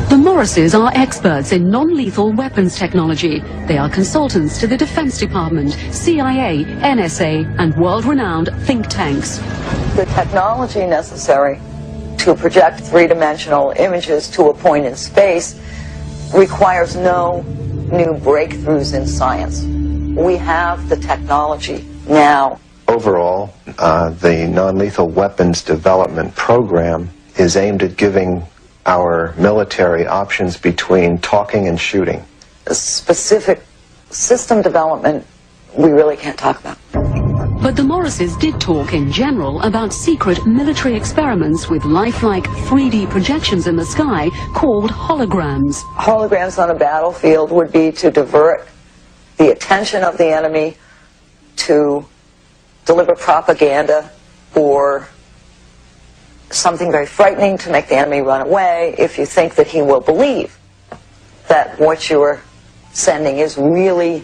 The Morrises are experts in non-lethal weapons technology. They are consultants to the Defense Department, CIA, NSA, and world-renowned think tanks. The technology necessary to project three-dimensional images to a point in space requires no new breakthroughs in science. We have the technology now. Overall, the non-lethal weapons development program is aimed at giving our military options between talking and shooting. Specific system development we really can't talk about. But the Morrises did talk in general about secret military experiments with lifelike 3D projections in the sky called holograms. Holograms on a battlefield would be to divert the attention of the enemy, to deliver propaganda or something very frightening to make the enemy run away if you think that he will believe that what you are sending is really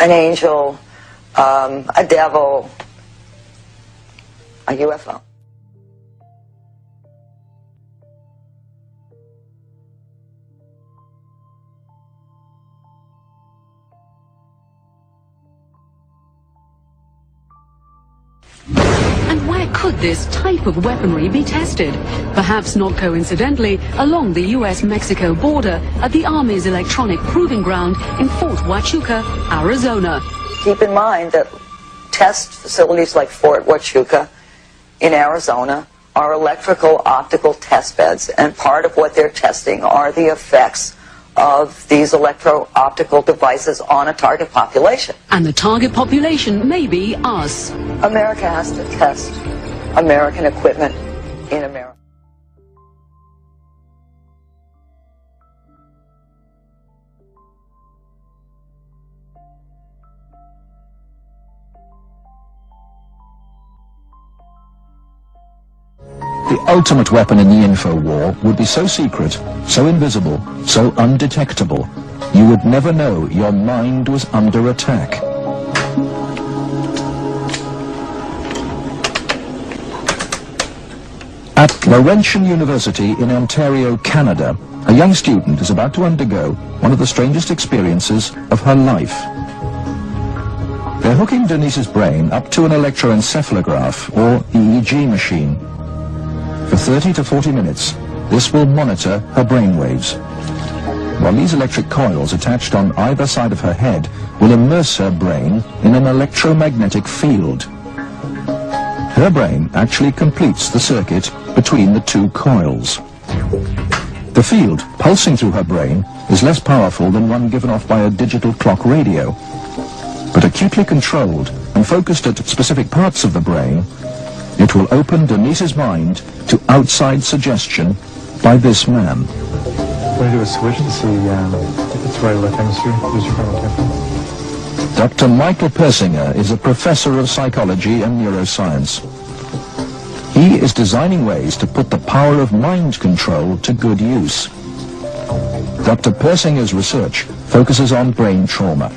an angel, a devil, a UFO. And where could this type of weaponry be tested? Perhaps not coincidentally, along the US-Mexico border at the Army's electronic proving ground in Fort Huachuca, Arizona. Keep in mind that test facilities like Fort Huachuca in Arizona are electrical optical test beds, and part of what they're testing are the effects of these electro-optical devices on a target population. And the target population may be us. America has to test American equipment in America. The ultimate weapon in the info war would be so secret, so invisible, so undetectable, you would never know your mind was under attack. At Laurentian University in Ontario, Canada, a young student is about to undergo one of the strangest experiences of her life. They're hooking Denise's brain up to an electroencephalograph, or EEG machine. For 30 to 40 minutes, this will monitor her brainwaves, while these electric coils attached on either side of her head will immerse her brain in an electromagnetic field. Her brain actually completes the circuit between the two coils. The field pulsing through her brain is less powerful than one given off by a digital clock radio, but acutely controlled and focused at specific parts of the brain, it will open Denise's mind to outside suggestion by this man. We're going to do a switch to see if it's right or left hemisphere. Use your final tempo. Dr. Michael Persinger is a professor of psychology and neuroscience. He is designing ways to put the power of mind control to good use. Dr. Persinger's research focuses on brain trauma,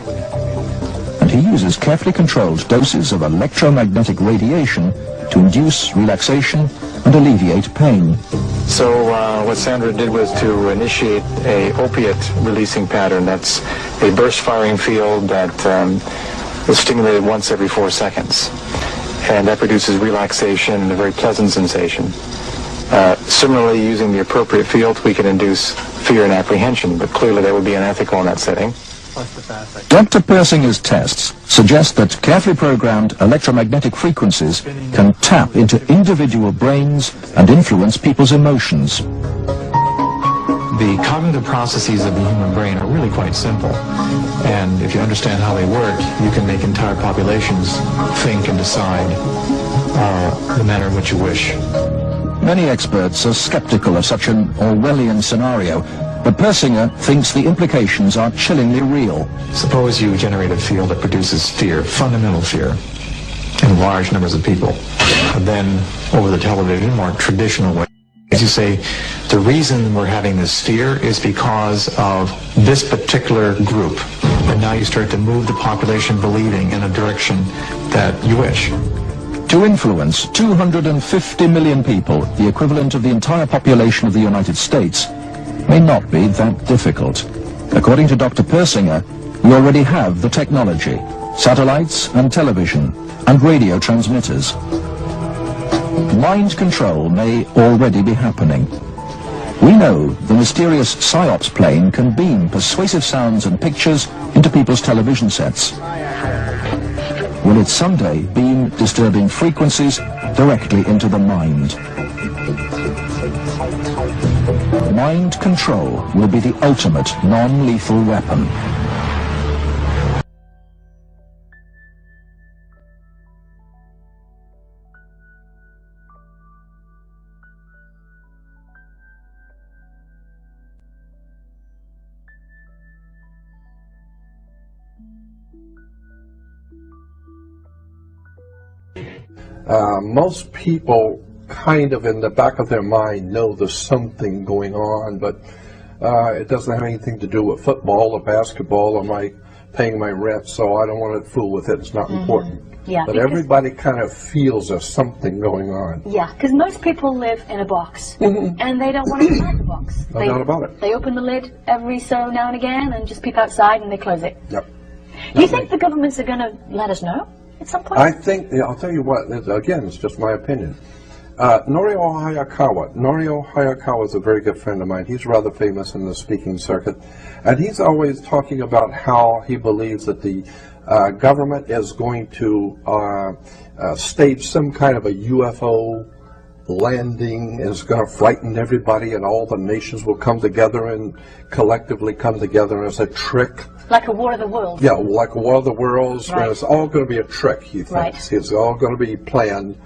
and he uses carefully controlled doses of electromagnetic radiation to induce relaxation and alleviate pain. So what Sandra did was to initiate a opiate releasing pattern. That's a burst firing field that is stimulated once every 4 seconds. And that produces relaxation and a very pleasant sensation. Similarly, using the appropriate field, we can induce fear and apprehension, but clearly that would be unethical in that setting. Dr. Persinger's tests suggest that carefully programmed electromagnetic frequencies can tap into individual brains and influence people's emotions. The cognitive processes of the human brain are really quite simple. And if you understand how they work, you can make entire populations think and decide the manner in which you wish. Many experts are skeptical of such an Orwellian scenario, but Persinger thinks the implications are chillingly real. Suppose you generate a field that produces fear, fundamental fear, in large numbers of people. And then, over the television, more traditional way, as you say, the reason we're having this fear is because of this particular group. And now you start to move the population believing in a direction that you wish. To influence 250 million people, the equivalent of the entire population of the United States, may not be that difficult. According to Dr. Persinger, we already have the technology, satellites and television and radio transmitters. Mind control may already be happening. We know the mysterious PSYOPs plane can beam persuasive sounds and pictures into people's television sets. Will it someday beam disturbing frequencies directly into the mind? Mind control will be the ultimate non-lethal weapon. Most people kind of in the back of their mind know there's something going on, but it doesn't have anything to do with football or basketball or my paying my rent, so I don't want to fool with it. It's not important. Yeah, but everybody kind of feels there's something going on. Yeah, because most people live in a box, and they don't want to come out the box. No doubt about it. They open the lid every so now and again and just peep outside and they close it. Yep. Do you think the governments are going to let us know at some point? I think, I'll tell you what, again, it's just my opinion. Norio Hayakawa is a very good friend of mine. He's rather famous in the speaking circuit. And he's always talking about how he believes that the government is going to stage some kind of a UFO landing, and it's going to frighten everybody, and all the nations will come together and collectively come together as a trick. Like a War of the Worlds. Yeah, like a War of the Worlds. Right. And it's all going to be a trick, he thinks. Right. It's all going to be planned.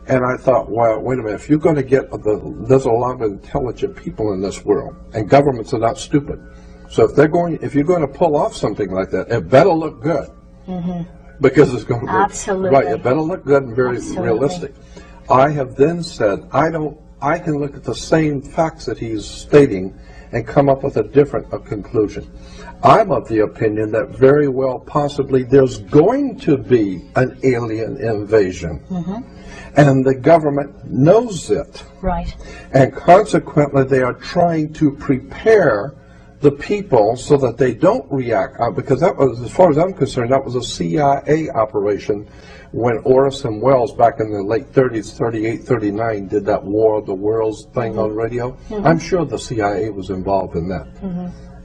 And I thought, well, wait a minute, if you're going to get, there's a lot of intelligent people in this world, and governments are not stupid. So if you're going to pull off something like that, it better look good. Because it's going to be, Absolutely. right, it better look good and very Absolutely. realistic. I have then said, I can look at the same facts that he's stating and come up with a different conclusion. I'm of the opinion that very well possibly there's going to be an alien invasion. And the government knows it. Right. And consequently, they are trying to prepare the people so that they don't react. Because that was, as far as I'm concerned, that was a CIA operation when Orson Welles, back in the late 30s, 38, 39, did that War of the Worlds thing on radio. I'm sure the CIA was involved in that.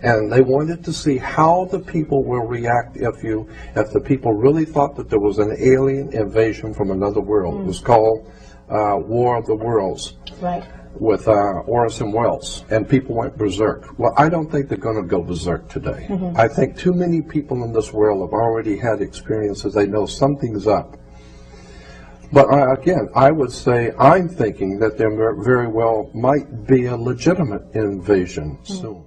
And they wanted to see how the people will react if the people really thought that there was an alien invasion from another world. It was called War of the Worlds. Right. With Orson Welles, and people went berserk. Well, I don't think they're going to go berserk today. I think too many people in this world have already had experiences. They know something's up. But again, I would say I'm thinking that there very well might be a legitimate invasion soon.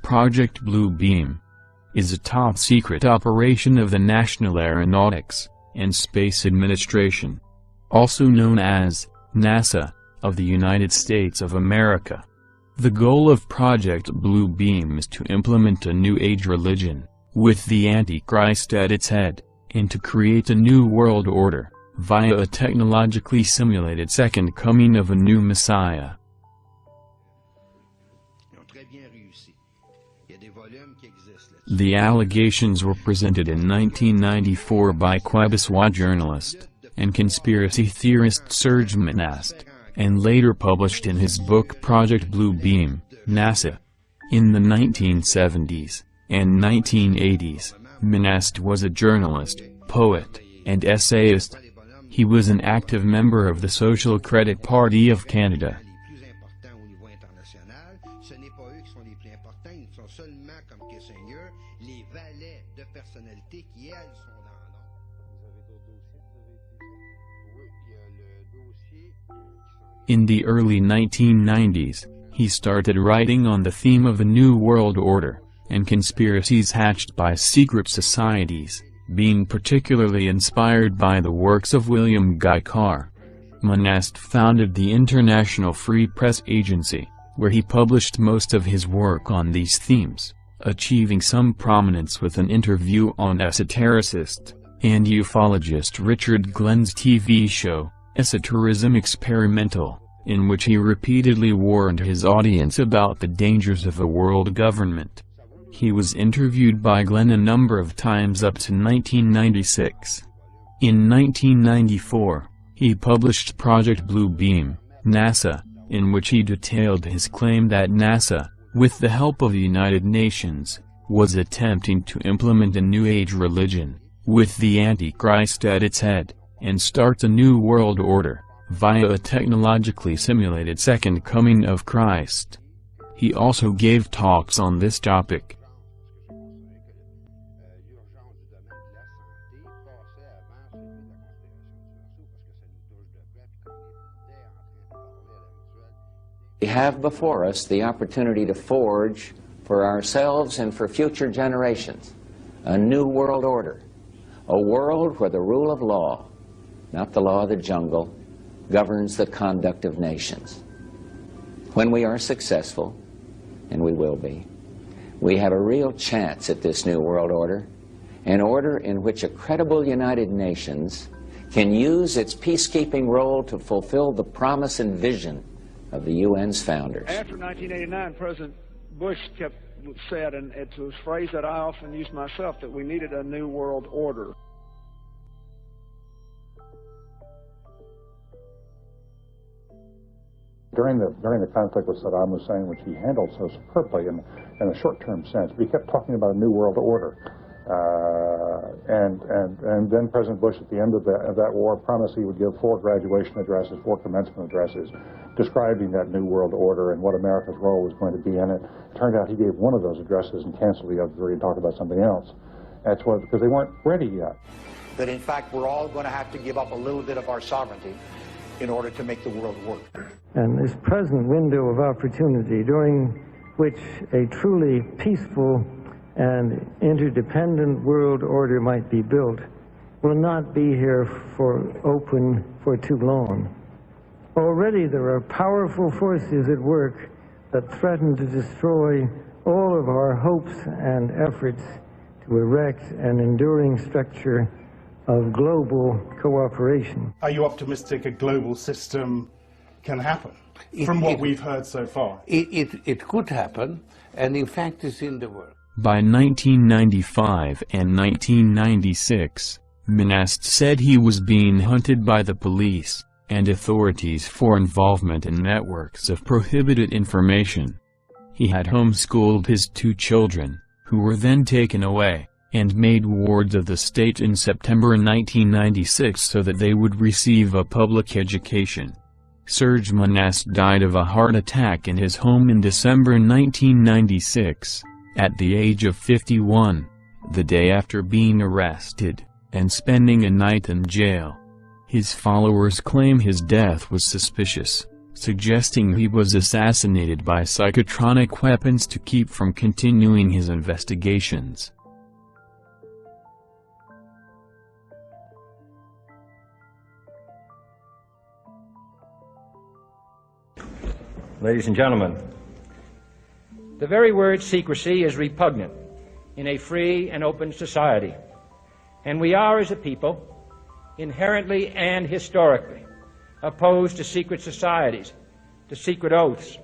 Project Blue Beam is a top-secret operation of the National Aeronautics and Space Administration, also known as NASA, of the United States of America. The goal of Project Blue Beam is to implement a New Age religion, with the Antichrist at its head, and to create a new world order, via a technologically simulated second coming of a new Messiah. The allegations were presented in 1994 by Quebecois journalist and conspiracy theorist Serge Monast, and later published in his book Project Blue Beam, NASA. In the 1970s and 1980s, Monast was a journalist, poet, and essayist. He was an active member of the Social Credit Party of Canada. In the early 1990s, he started writing on the theme of a new world order, and conspiracies hatched by secret societies, being particularly inspired by the works of William Guy Carr. Monast founded the International Free Press Agency, where he published most of his work on these themes, achieving some prominence with an interview on esotericist and ufologist Richard Glenn's TV show, Esoterism Experimental, in which he repeatedly warned his audience about the dangers of a world government. He was interviewed by Glenn a number of times up to 1996. In 1994, he published Project Blue Beam, NASA, in which he detailed his claim that NASA, with the help of the United Nations, was attempting to implement a New Age religion, with the Antichrist at its head, and start a new world order, via a technologically simulated second coming of Christ. He also gave talks on this topic. We have before us the opportunity to forge for ourselves and for future generations a new world order, a world where the rule of law, not the law of the jungle, governs the conduct of nations. When we are successful, and we will be, we have a real chance at this new world order, an order in which a credible United Nations can use its peacekeeping role to fulfill the promise and vision of the UN's founders. After 1989, President Bush said, and it was a phrase that I often use myself, that we needed a new world order. During the conflict with Saddam Hussein, which he handled so superbly in a short-term sense, we kept talking about a new world order. And then President Bush, at the end of that war, promised he would give 4 graduation addresses, 4 commencement addresses, describing that new world order and what America's role was going to be in it. It turned out he gave one of those addresses and canceled the other 3 and talked about something else. That's what, because they weren't ready yet. That in fact we're all going to have to give up a little bit of our sovereignty in order to make the world work. And this present window of opportunity, during which a truly peaceful and interdependent world order might be built, will not be here for too long. Already there are powerful forces at work that threaten to destroy all of our hopes and efforts to erect an enduring structure of global cooperation. Are you optimistic a global system can happen from what we've heard so far? It could happen, and in fact it's in the works. By 1995 and 1996, Monast said he was being hunted by the police and authorities for involvement in networks of prohibited information. He had homeschooled his 2 children, who were then taken away, and made wards of the state in September 1996 so that they would receive a public education. Serge Monast died of a heart attack in his home in December 1996, at the age of 51, the day after being arrested, and spending a night in jail. His followers claim his death was suspicious, suggesting he was assassinated by psychotronic weapons to keep from continuing his investigations. Ladies and gentlemen, the very word secrecy is repugnant in a free and open society, and we are, as a people, inherently and historically opposed to secret societies, to secret oaths,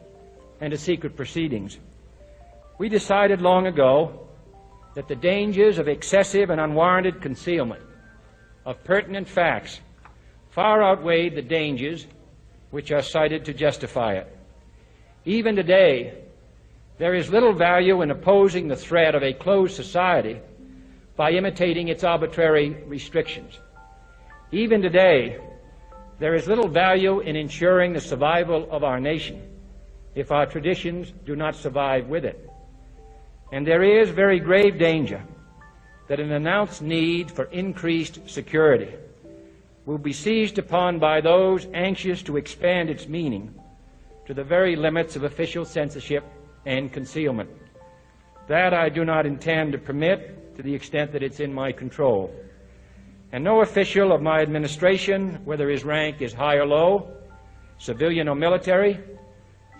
and to secret proceedings. We decided long ago that the dangers of excessive and unwarranted concealment of pertinent facts far outweighed the dangers which are cited to justify it. Even today, there is little value in opposing the threat of a closed society by imitating its arbitrary restrictions. Even today, there is little value in ensuring the survival of our nation if our traditions do not survive with it. And there is very grave danger that an announced need for increased security will be seized upon by those anxious to expand its meaning to the very limits of official censorship and concealment. That I do not intend to permit to the extent that it's in my control. And no official of my administration, whether his rank is high or low, civilian or military,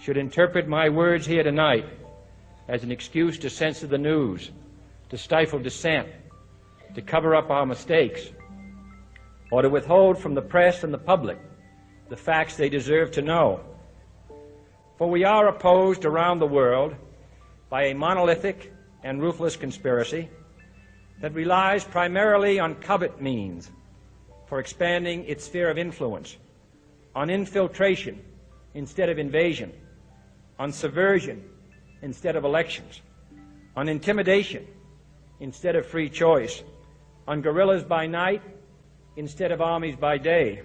should interpret my words here tonight as an excuse to censor the news, to stifle dissent, to cover up our mistakes, or to withhold from the press and the public the facts they deserve to know. For we are opposed around the world by a monolithic and ruthless conspiracy that relies primarily on covert means for expanding its sphere of influence, on infiltration instead of invasion, on subversion instead of elections, on intimidation instead of free choice, on guerrillas by night instead of armies by day.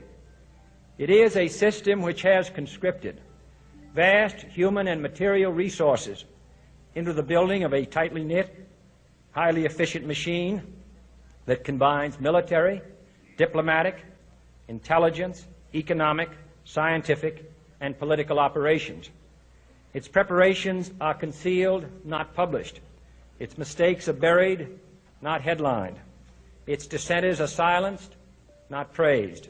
It is a system which has conscripted vast human and material resources into the building of a tightly knit, highly efficient machine that combines military, diplomatic, intelligence, economic, scientific, and political operations. Its preparations are concealed, not published. Its mistakes are buried, not headlined. Its dissenters are silenced, not praised.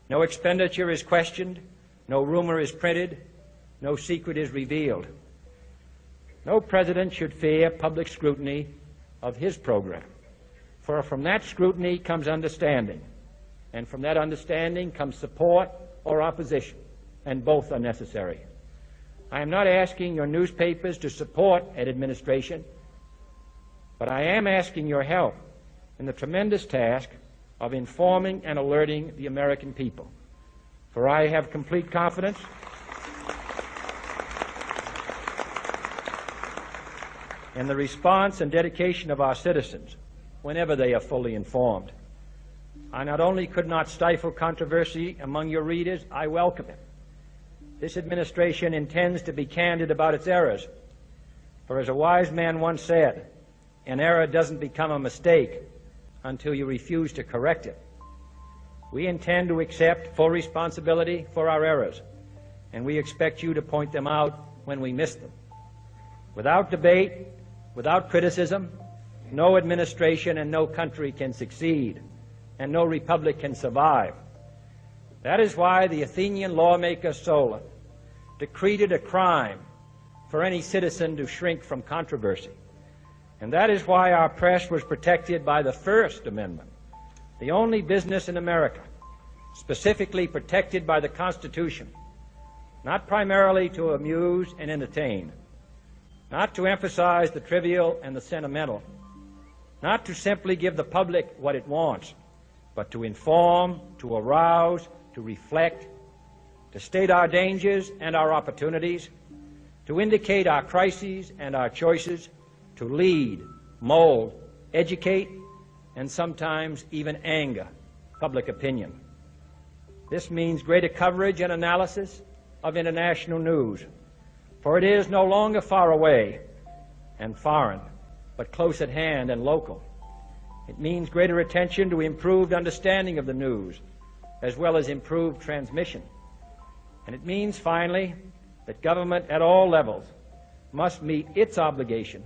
No expenditure is questioned, no rumor is printed, no secret is revealed. No president should fear public scrutiny of his program, for from that scrutiny comes understanding, and from that understanding comes support or opposition, and both are necessary. I am not asking your newspapers to support an administration, but I am asking your help in the tremendous task of informing and alerting the American people. For I have complete confidence in the response and dedication of our citizens whenever they are fully informed. I not only could not stifle controversy among your readers, I welcome it. This administration intends to be candid about its errors. For as a wise man once said, an error doesn't become a mistake until you refuse to correct it. We intend to accept full responsibility for our errors, and we expect you to point them out when we miss them. Without debate, without criticism, no administration and no country can succeed, and no republic can survive. That is why the Athenian lawmaker Solon decreed it a crime for any citizen to shrink from controversy. And that is why our press was protected by the First Amendment, the only business in America specifically protected by the Constitution, not primarily to amuse and entertain, not to emphasize the trivial and the sentimental, not to simply give the public what it wants, but to inform, to arouse, to reflect, to state our dangers and our opportunities, to indicate our crises and our choices, to lead, mold, educate, and sometimes even anger public opinion. This means greater coverage and analysis of international news, for it is no longer far away and foreign, but close at hand and local. It means greater attention to improved understanding of the news, as well as improved transmission. And it means, finally, that government at all levels must meet its obligation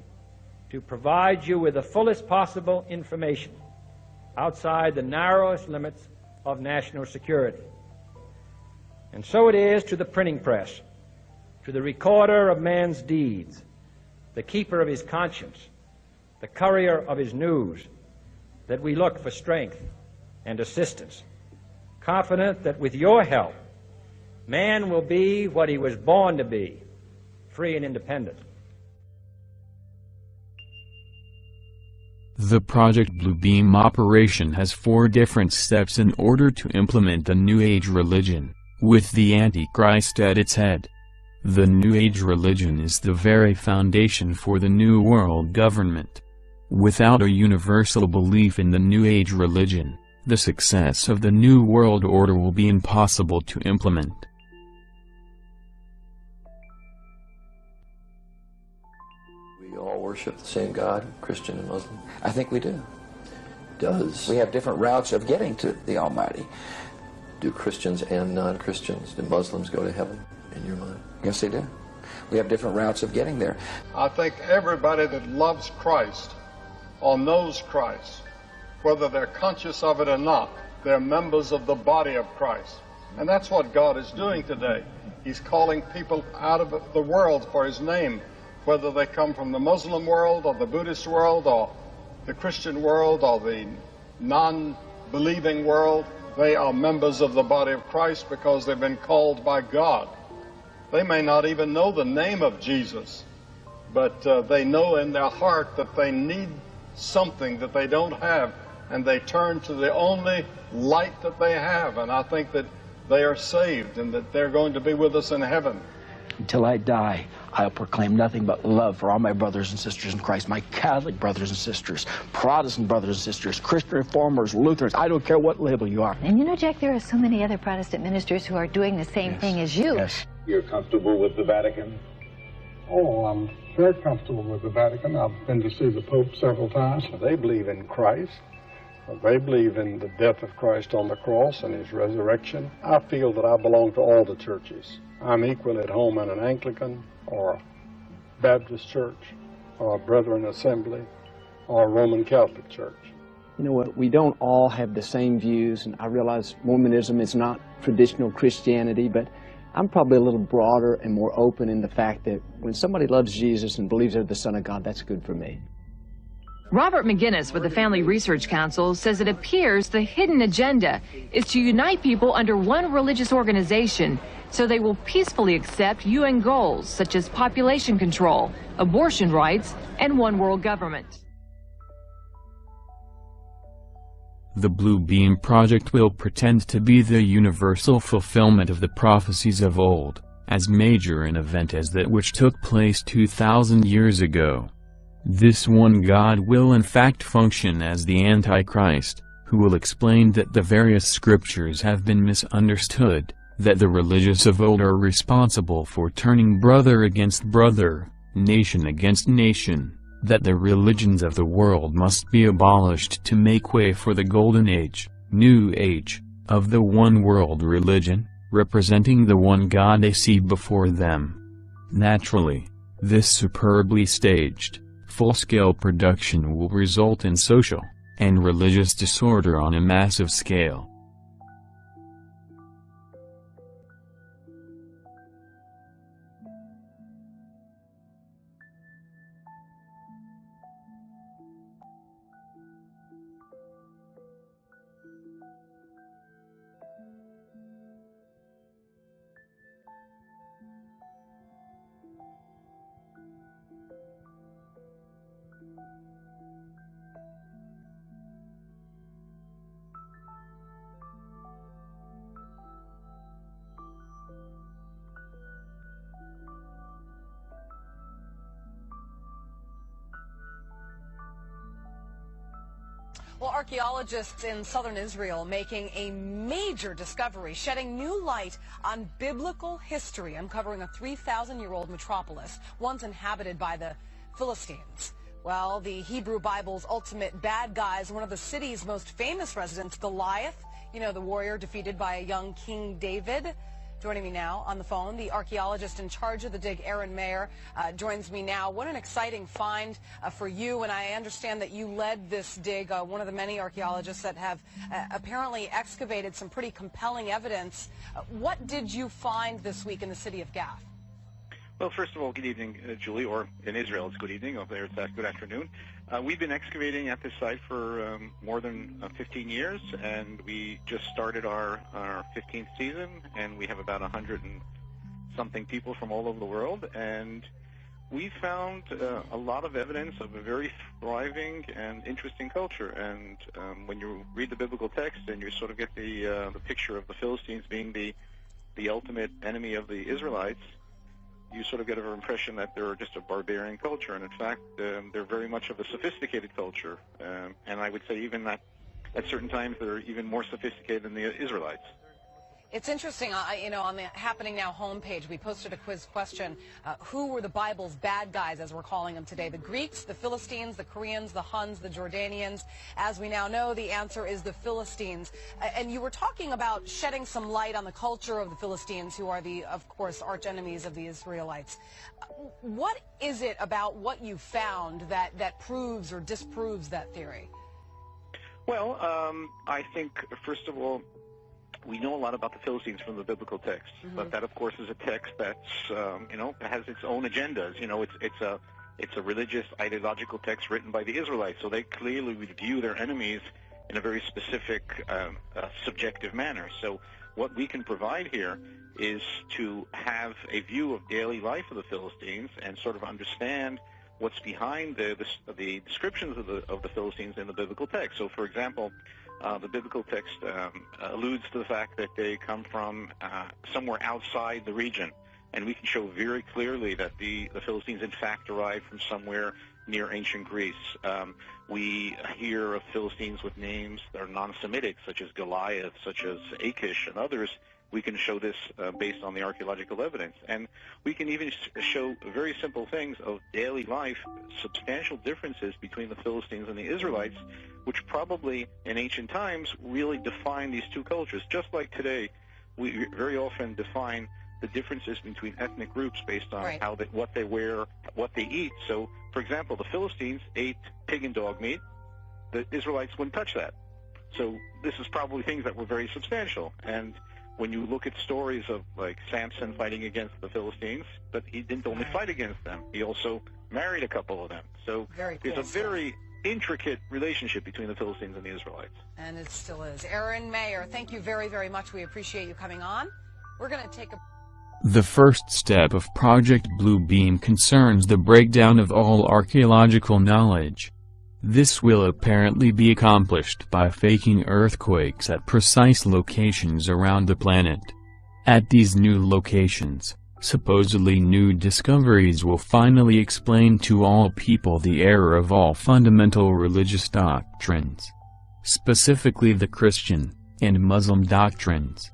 to provide you with the fullest possible information outside the narrowest limits of national security. And so it is to the printing press, to the recorder of man's deeds, the keeper of his conscience, the courier of his news, that we look for strength and assistance, confident that with your help, man will be what he was born to be, free and independent. The Project Bluebeam operation has 4 different steps in order to implement the New Age religion, with the Antichrist at its head. The New Age religion is the very foundation for the New World government. Without a universal belief in the New Age religion, the success of the New World Order will be impossible to implement. We all worship the same God, Christian and Muslim? I think we do. Does. We have different routes of getting to the Almighty. Do Christians and non-Christians, do Muslims go to heaven, in your mind? Yes, they do. We have different routes of getting there. I think everybody that loves Christ or knows Christ, whether they're conscious of it or not, they're members of the body of Christ. And that's what God is doing today. He's calling people out of the world for His name, whether they come from the Muslim world or the Buddhist world or the Christian world or the non-believing world. They are members of the body of Christ because they've been called by God. They may not even know the name of Jesus, but they know in their heart that they need something that they don't have, and they turn to the only light that they have. And I think that they are saved and that they're going to be with us in heaven. Until I die, I'll proclaim nothing but love for all my brothers and sisters in Christ, my Catholic brothers and sisters, Protestant brothers and sisters, Christian Reformers, Lutherans, I don't care what label you are. And you know, Jack, there are so many other Protestant ministers who are doing the same thing as you. Yes. You're comfortable with the Vatican? Oh, I'm very comfortable with the Vatican. I've been to see the Pope several times. They believe in Christ. They believe in the death of Christ on the cross and His resurrection. I feel that I belong to all the churches. I'm equal at home in an Anglican or a Baptist church or a Brethren Assembly or a Roman Catholic church. You know what, we don't all have the same views, and I realize Mormonism is not traditional Christianity, but I'm probably a little broader and more open in the fact that when somebody loves Jesus and believes they're the Son of God, that's good for me. Robert McGinnis with the Family Research Council says it appears the hidden agenda is to unite people under one religious organization so they will peacefully accept UN goals such as population control, abortion rights, and one world government. The Blue Beam Project will pretend to be the universal fulfillment of the prophecies of old, as major an event as that which took place 2,000 years ago. This one God will in fact function as the Antichrist, who will explain that the various scriptures have been misunderstood, that the religious of old are responsible for turning brother against brother, nation against nation, that the religions of the world must be abolished to make way for the Golden Age, New Age, of the one world religion, representing the one God they see before them. Naturally, this superbly staged, full-scale production will result in social and religious disorder on a massive scale. Well, archaeologists in southern Israel making a major discovery, shedding new light on biblical history, uncovering a 3,000-year-old metropolis, once inhabited by the Philistines. Well, the Hebrew Bible's ultimate bad guy is one of the city's most famous residents, Goliath, you know, the warrior defeated by a young King David. Joining me now on the phone, the archaeologist in charge of the dig, Aaron Mayer, joins me now. What an exciting find for you, and I understand that you led this dig, one of the many archaeologists that have apparently excavated some pretty compelling evidence. What did you find this week in the city of Gath? Well, first of all, good evening, Julie, or in Israel it's good evening, over there it's good afternoon. We've been excavating at this site for more than 15 years, and we just started our 15th season, and we have about 100 and something people from all over the world, and we found a lot of evidence of a very thriving and interesting culture. And when you read the biblical text and you sort of get the picture of the Philistines being the ultimate enemy of the Israelites, you sort of get an impression that they're just a barbarian culture, and in fact, they're very much of a sophisticated culture, and I would say even that at certain times they're even more sophisticated than the Israelites. It's interesting, on the Happening Now homepage, we posted a quiz question. Who were the Bible's bad guys, as we're calling them today? The Greeks, the Philistines, the Koreans, the Huns, the Jordanians. As we now know, the answer is the Philistines. And you were talking about shedding some light on the culture of the Philistines, who are of course, arch enemies of the Israelites. What is it about what you found that proves or disproves that theory? Well, I think, first of all, we know a lot about the Philistines from the biblical text, but that, of course, is a text that's, has its own agendas. It's a religious, ideological text written by the Israelites, so they clearly would view their enemies in a very specific, subjective manner. So what we can provide here is to have a view of daily life of the Philistines and sort of understand what's behind the descriptions of the Philistines in the biblical text. So, for example, the biblical text alludes to the fact that they come from somewhere outside the region, and we can show very clearly that the Philistines in fact arrived from somewhere near ancient Greece. We hear of Philistines with names that are non-Semitic, such as Goliath, such as Achish, and others. We can show this based on the archaeological evidence. And we can even show very simple things of daily life, substantial differences between the Philistines and the Israelites, which probably in ancient times really define these two cultures. Just like today, we very often define the differences between ethnic groups based on what they wear, what they eat. So, for example, the Philistines ate pig and dog meat. The Israelites wouldn't touch that. So this is probably things that were very substantial. And when you look at stories of, like, Samson fighting against the Philistines, but he didn't only fight against them, he also married a couple of them. So there's a very intricate relationship between the Philistines and the Israelites. And it still is. Aaron Mayer, thank you very, very much. We appreciate you coming on. We're going to take a... The first step of Project Blue Beam concerns the breakdown of all archaeological knowledge. This will apparently be accomplished by faking earthquakes at precise locations around the planet. At these new locations, supposedly new discoveries will finally explain to all people the error of all fundamental religious doctrines, specifically the Christian and Muslim doctrines.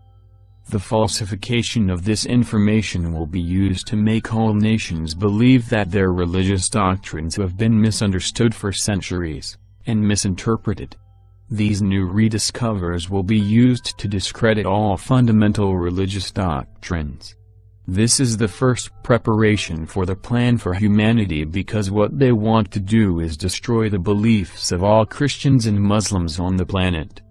The falsification of this information will be used to make all nations believe that their religious doctrines have been misunderstood for centuries, and misinterpreted. These new rediscoveries will be used to discredit all fundamental religious doctrines. This is the first preparation for the plan for humanity, because what they want to do is destroy the beliefs of all Christians and Muslims on the planet.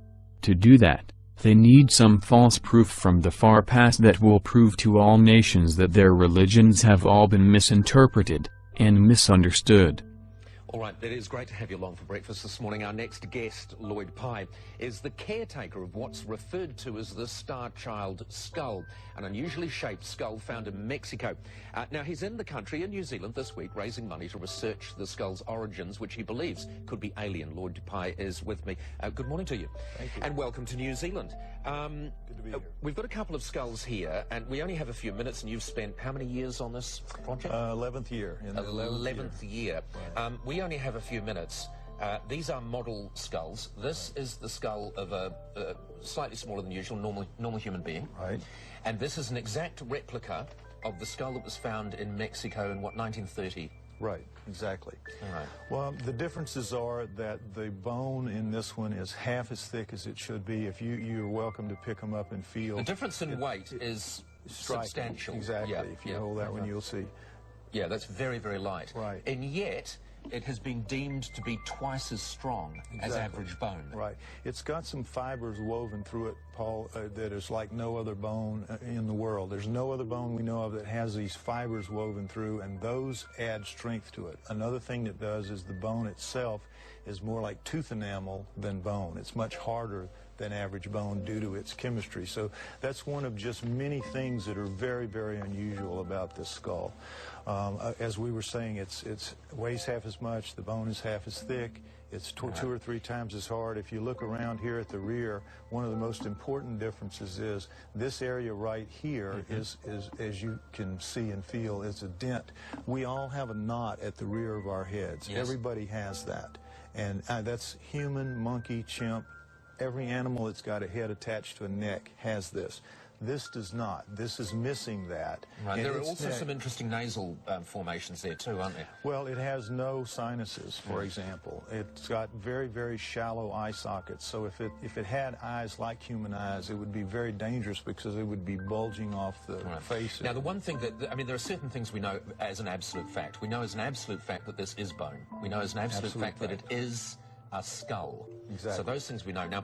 To do that, they need some false proof from the far past that will prove to all nations that their religions have all been misinterpreted and misunderstood. All right, it is great to have you along for breakfast this morning. Our next guest, Lloyd Pye, is the caretaker of what's referred to as the Star Child skull, an unusually shaped skull found in Mexico. Now, he's in the country, in New Zealand, this week, raising money to research the skull's origins, which he believes could be alien. Lloyd Pye is with me. Good morning to you. Thank you. And welcome to New Zealand. Good to be here. We've got a couple of skulls here, and we only have a few minutes, and you've spent how many years on this project? 11th year. In the 11th year. Right. We only have a few minutes. These are model skulls. This is the skull of a slightly smaller than usual normal human being. Right. And this is an exact replica of the skull that was found in Mexico in, 1930? Right, exactly. All right. Well, the differences are that the bone in this one is half as thick as it should be. If you're welcome to pick them up and feel. The difference in weight is striking. Substantial. Exactly. Yeah, if you hold that one, you'll see. Yeah, that's very, very light. Right. And yet, it has been deemed to be twice as strong as average bone. Right. It's got some fibers woven through it, Paul, that is like no other bone in the world. There's no other bone we know of that has these fibers woven through, and those add strength to it. Another thing that does is the bone itself is more like tooth enamel than bone. It's much harder than average bone due to its chemistry. So that's one of just many things that are very, very unusual about this skull. As we were saying, it's weighs half as much, the bone is half as thick, it's 2 or 3 times as hard. If you look around here at the rear, one of the most important differences is this area right here is, as you can see and feel, is a dent. We all have a knot at the rear of our heads. Yes. Everybody has that. And that's human, monkey, chimp. Every animal that's got a head attached to a neck has this. This does not. This is missing that. Right. And There are its also neck- some interesting nasal formations there too, aren't there? Well, it has no sinuses, for example. It's got very, very shallow eye sockets. So if it had eyes like human eyes, it would be very dangerous because it would be bulging off the face. Now, the one thing I mean, there are certain things we know as an absolute fact. We know as an absolute fact that this is bone. We know as an absolute fact that it is a skull. Exactly. So those things we know. Now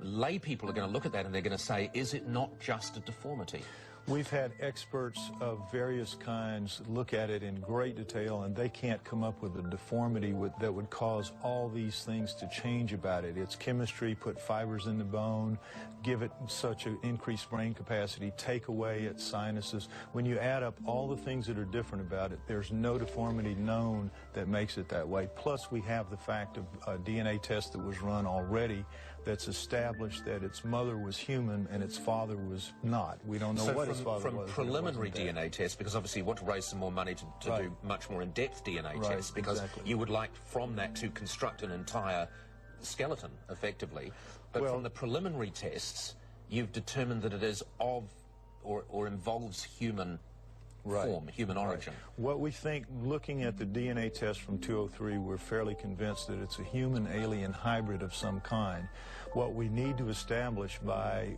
lay people are going to look at that and they're going to say, is it not just a deformity? We've had experts of various kinds look at it in great detail, and they can't come up with a deformity that would cause all these things to change about it. It's chemistry, put fibers in the bone, give it such an increased brain capacity, take away its sinuses. When you add up all the things that are different about it, there's no deformity known that makes it that way. Plus, we have the fact of a DNA test that was run already that's established that its mother was human and its father was not. We don't know what his father was. From preliminary DNA tests, because obviously you want to raise some more money to do much more in-depth DNA tests, because you would like from that to construct an entire skeleton, effectively. But from the preliminary tests, you've determined that it is of or involves human form, human origin. What we think, looking at the DNA test from 203, we're fairly convinced that it's a human-alien hybrid of some kind. What we need to establish by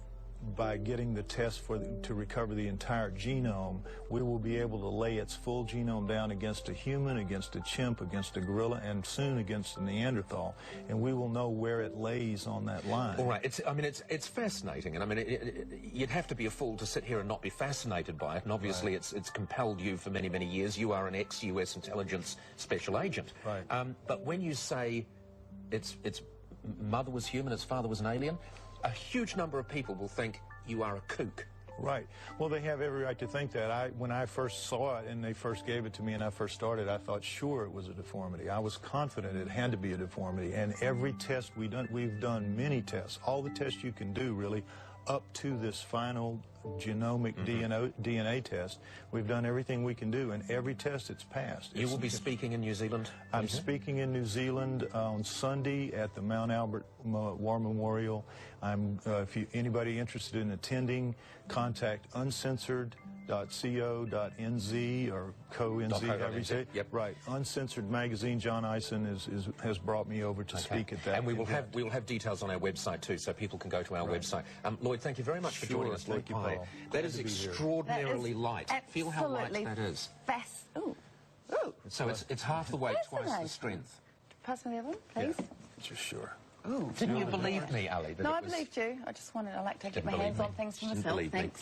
getting the test to recover the entire genome, we will be able to lay its full genome down against a human, against a chimp, against a gorilla, and soon against a Neanderthal, and we will know where it lays on that line. All right. It's fascinating, and I mean, you'd have to be a fool to sit here and not be fascinated by it. And obviously, it's compelled you for many, many years. You are an ex-US intelligence special agent. Right. But when you say its mother was human, its father was an alien, a huge number of people will think you are a kook. Right. Well, they have every right to think that. When I first saw it and they first gave it to me and I first started, I thought sure it was a deformity. I was confident it had to be a deformity. And every test we've done many tests, all the tests you can do really, up to this final genomic DNA test. We've done everything we can do, and every test it's passed. You will be speaking in New Zealand? I'm speaking in New Zealand on Sunday at the Mount Albert War Memorial. If anybody interested in attending, contact uncensored.co.nz or co-nz, however you say it. Yep. Right. Uncensored Magazine. John Eisen has brought me over to speak at that. And we will have details on our website too, so people can go to our website. Lloyd, thank you very much for joining us. Lloyd Pye. That is extraordinarily light. Feel how light that is. So it's half the weight, twice the strength. Pass me the other one, please. Just sure. Ooh, Didn't you believe me, Ali? No, I believed you. I just wanted, I like to get my hands on things for myself. Thanks.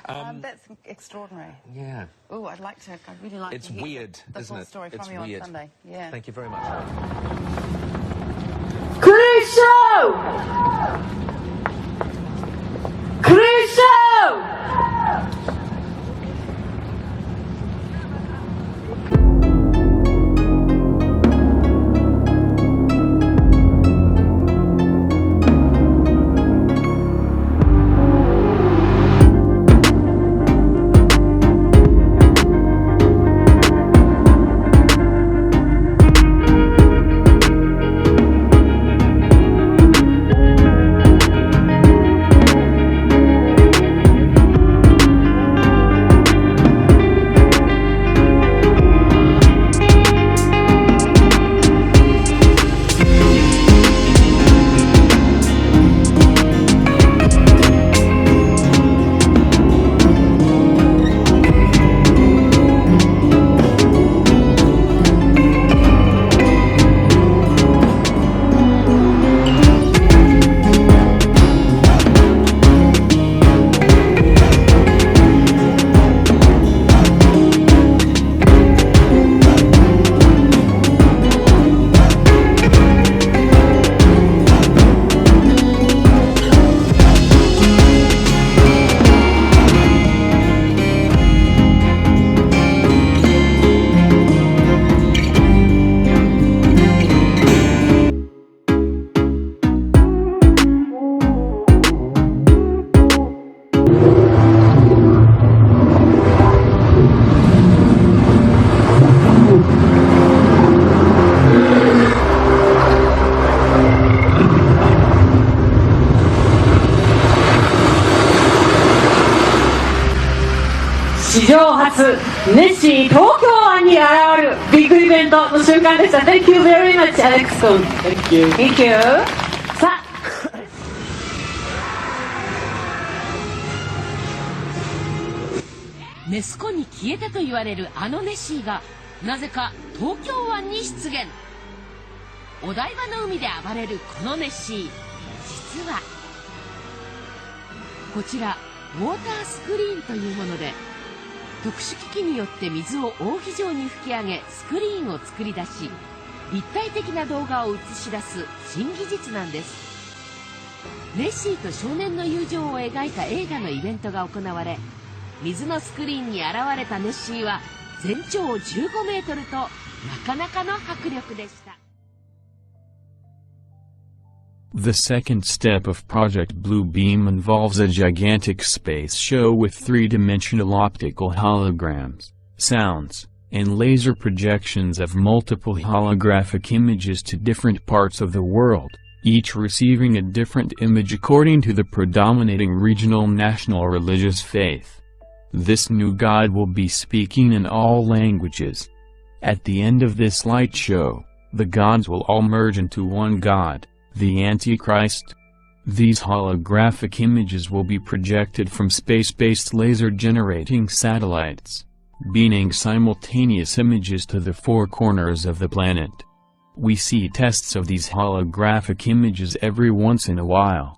That's extraordinary. Yeah. Oh, I'd really like it's to hear weird, the isn't full it? story It's from you weird. on Sunday. Yeah. Thank you very much. Crusoe! Crusoe! 初ネッシー東京湾に現れるビッグイベントの瞬間でした。Thank you very much, Alex 君。Thank you. Thank you. さあ。ネス湖に消えたと言われるあのネッシーがなぜか東京湾に出現。お台場の海で暴れるこのネッシー、実はこちらウォータースクリーンというもので、特殊機器によって水を扇状に吹き上げスクリーンを作り出し、立体的な動画を映し出す新技術なんです。ネッシーと少年の友情を描いた映画のイベントが行われ、水のスクリーンに現れたネッシーは全長15メートルとなかなかの迫力でした。The second step of Project Blue Beam involves a gigantic space show with three-dimensional optical holograms, sounds, and laser projections of multiple holographic images to different parts of the world, each receiving a different image according to the predominating regional national religious faith. This new God will be speaking in all languages. At the end of this light show, the gods will all merge into one God, the Antichrist. These holographic images will be projected from space-based laser-generating satellites, beaming simultaneous images to the four corners of the planet. We see tests of these holographic images every once in a while.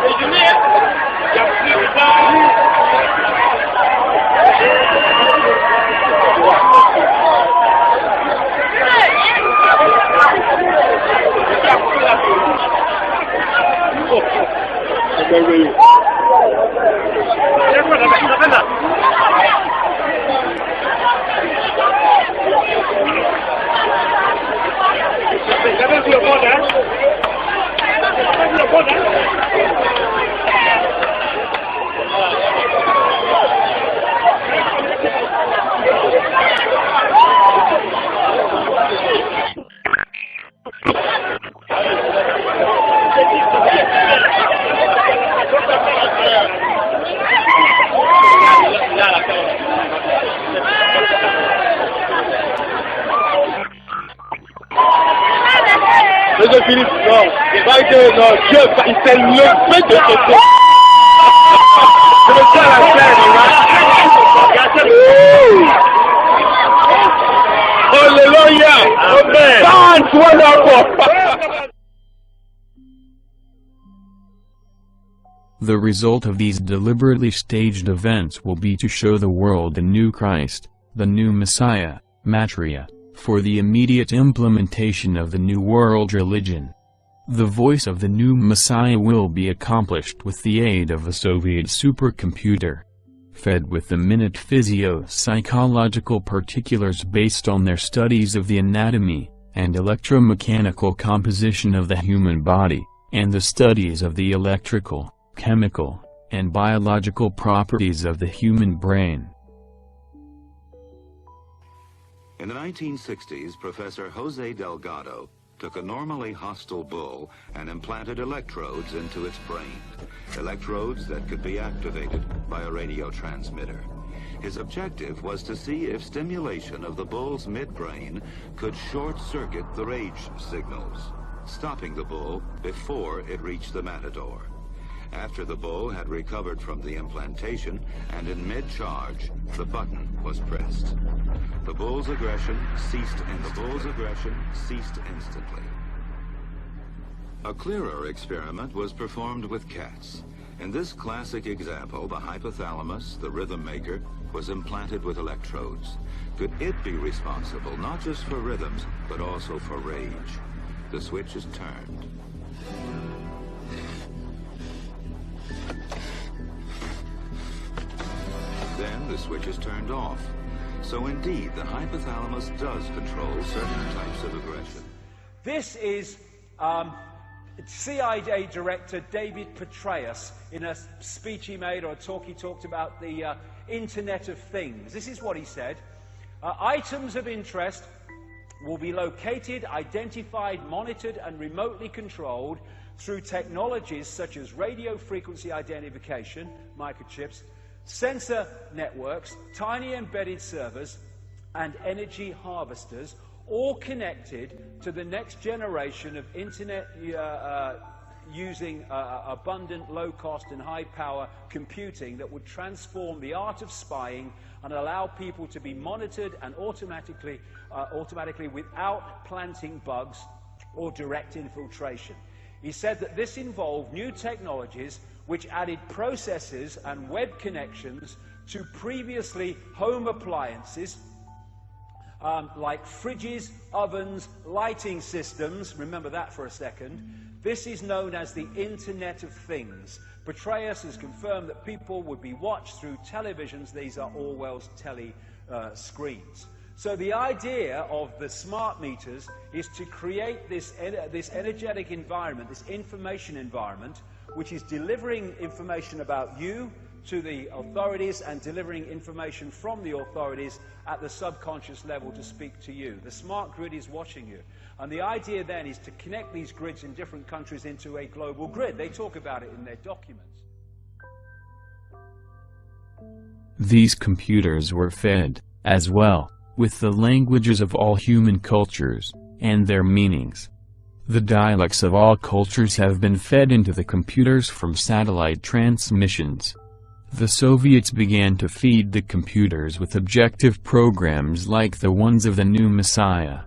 Déjeuner, il y a plus de Laissez Philippe, non. Non, Dieu, il s'est levé de côté. C'est le seul à faire, Hallelujah! Amen! That's wonderful! The result of these deliberately staged events will be to show the world the new Christ, the new Messiah, Matria, for the immediate implementation of the New World religion. The voice of the new Messiah will be accomplished with the aid of a Soviet supercomputer, fed with the minute physio-psychological particulars based on their studies of the anatomy and electromechanical composition of the human body, and the studies of the electrical, chemical, and biological properties of the human brain. In the 1960s, Professor Jose Delgado took a normally hostile bull and implanted electrodes into its brain, electrodes that could be activated by a radio transmitter. His objective was to see if stimulation of the bull's midbrain could short-circuit the rage signals, stopping the bull before it reached the matador. After the bull had recovered from the implantation and in mid-charge, the button was pressed. The bull's aggression ceased instantly. A clearer experiment was performed with cats. In this classic example, the hypothalamus, the rhythm maker, was implanted with electrodes. Could it be responsible not just for rhythms, but also for rage? The switch is turned. Then the switch is turned off. So indeed, the hypothalamus does control certain types of aggression. This is CIA Director David Petraeus in a speech he made, or a talk he talked about the Internet of Things. This is what he said. Items of interest will be located, identified, monitored, and remotely controlled through technologies such as radio frequency identification, microchips, sensor networks, tiny embedded servers, and energy harvesters, all connected to the next generation of internet using abundant, low-cost and high-power computing that would transform the art of spying and allow people to be monitored and automatically without planting bugs or direct infiltration. He said that this involved new technologies which added processors and web connections to previously home appliances like fridges, ovens, lighting systems. Remember that for a second. This is known as the Internet of Things. Petraeus has confirmed that people would be watched through televisions. These are Orwell's screens. So the idea of the smart meters is to create this energetic environment, this information environment, which is delivering information about you to the authorities and delivering information from the authorities at the subconscious level to speak to you. The smart grid is watching you. And the idea then is to connect these grids in different countries into a global grid. They talk about it in their documents. These computers were fed, as well, with the languages of all human cultures, and their meanings. The dialects of all cultures have been fed into the computers from satellite transmissions. The Soviets began to feed the computers with objective programs like the ones of the new Messiah.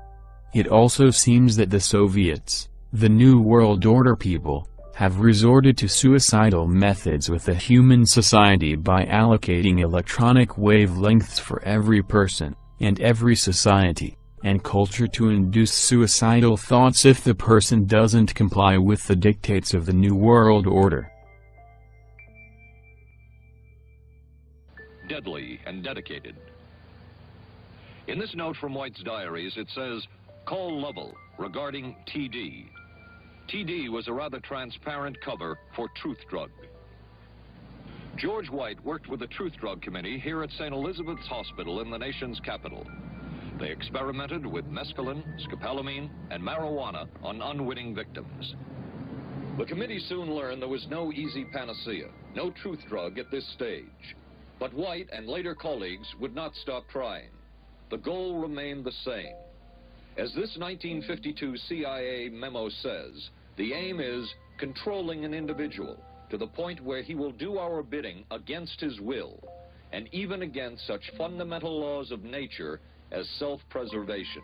It also seems that the Soviets, the New World Order people, have resorted to suicidal methods with the human society by allocating electronic wavelengths for every person, and every society, and culture to induce suicidal thoughts if the person doesn't comply with the dictates of the New World Order. Deadly and dedicated. In this note from White's diaries, it says, "Call Lovell regarding TD." TD was a rather transparent cover for Truth Drug. George White worked with the Truth Drug Committee here at St. Elizabeth's Hospital in the nation's capital. They experimented with mescaline, scopolamine, and marijuana on unwitting victims. The committee soon learned there was no easy panacea, no truth drug at this stage. But White and later colleagues would not stop trying. The goal remained the same: As this 1952 CIA memo says, the aim is controlling an individual to the point where he will do our bidding against his will, and even against such fundamental laws of nature as self-preservation.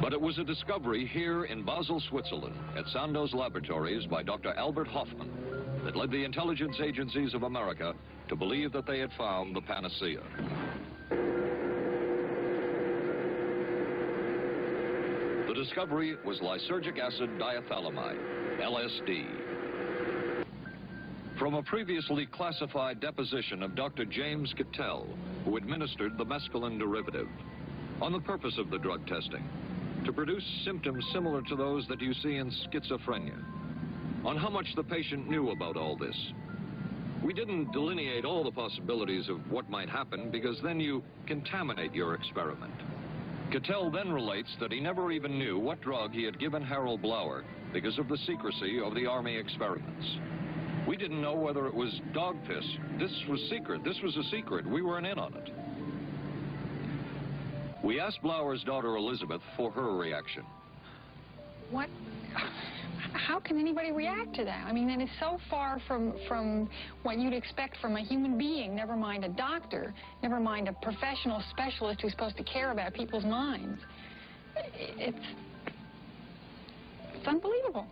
But it was a discovery here in Basel, Switzerland, at Sandoz Laboratories by Dr. Albert Hoffman, that led the intelligence agencies of America to believe that they had found the panacea. The discovery was lysergic acid diethylamide, LSD. From a previously classified deposition of Dr. James Cattell, who administered the mescaline derivative, on the purpose of the drug testing, to produce symptoms similar to those that you see in schizophrenia, on how much the patient knew about all this. We didn't delineate all the possibilities of what might happen because then you contaminate your experiment. Cattell then relates that he never even knew what drug he had given Harold Blauer because of the secrecy of the Army experiments. We didn't know whether it was dog piss. This was secret. This was a secret. We weren't in on it. We asked Blauer's daughter Elizabeth for her reaction. What? How can anybody react to that? I mean, that is so far from what you'd expect from a human being, never mind a doctor, never mind a professional specialist who's supposed to care about people's minds. It's unbelievable.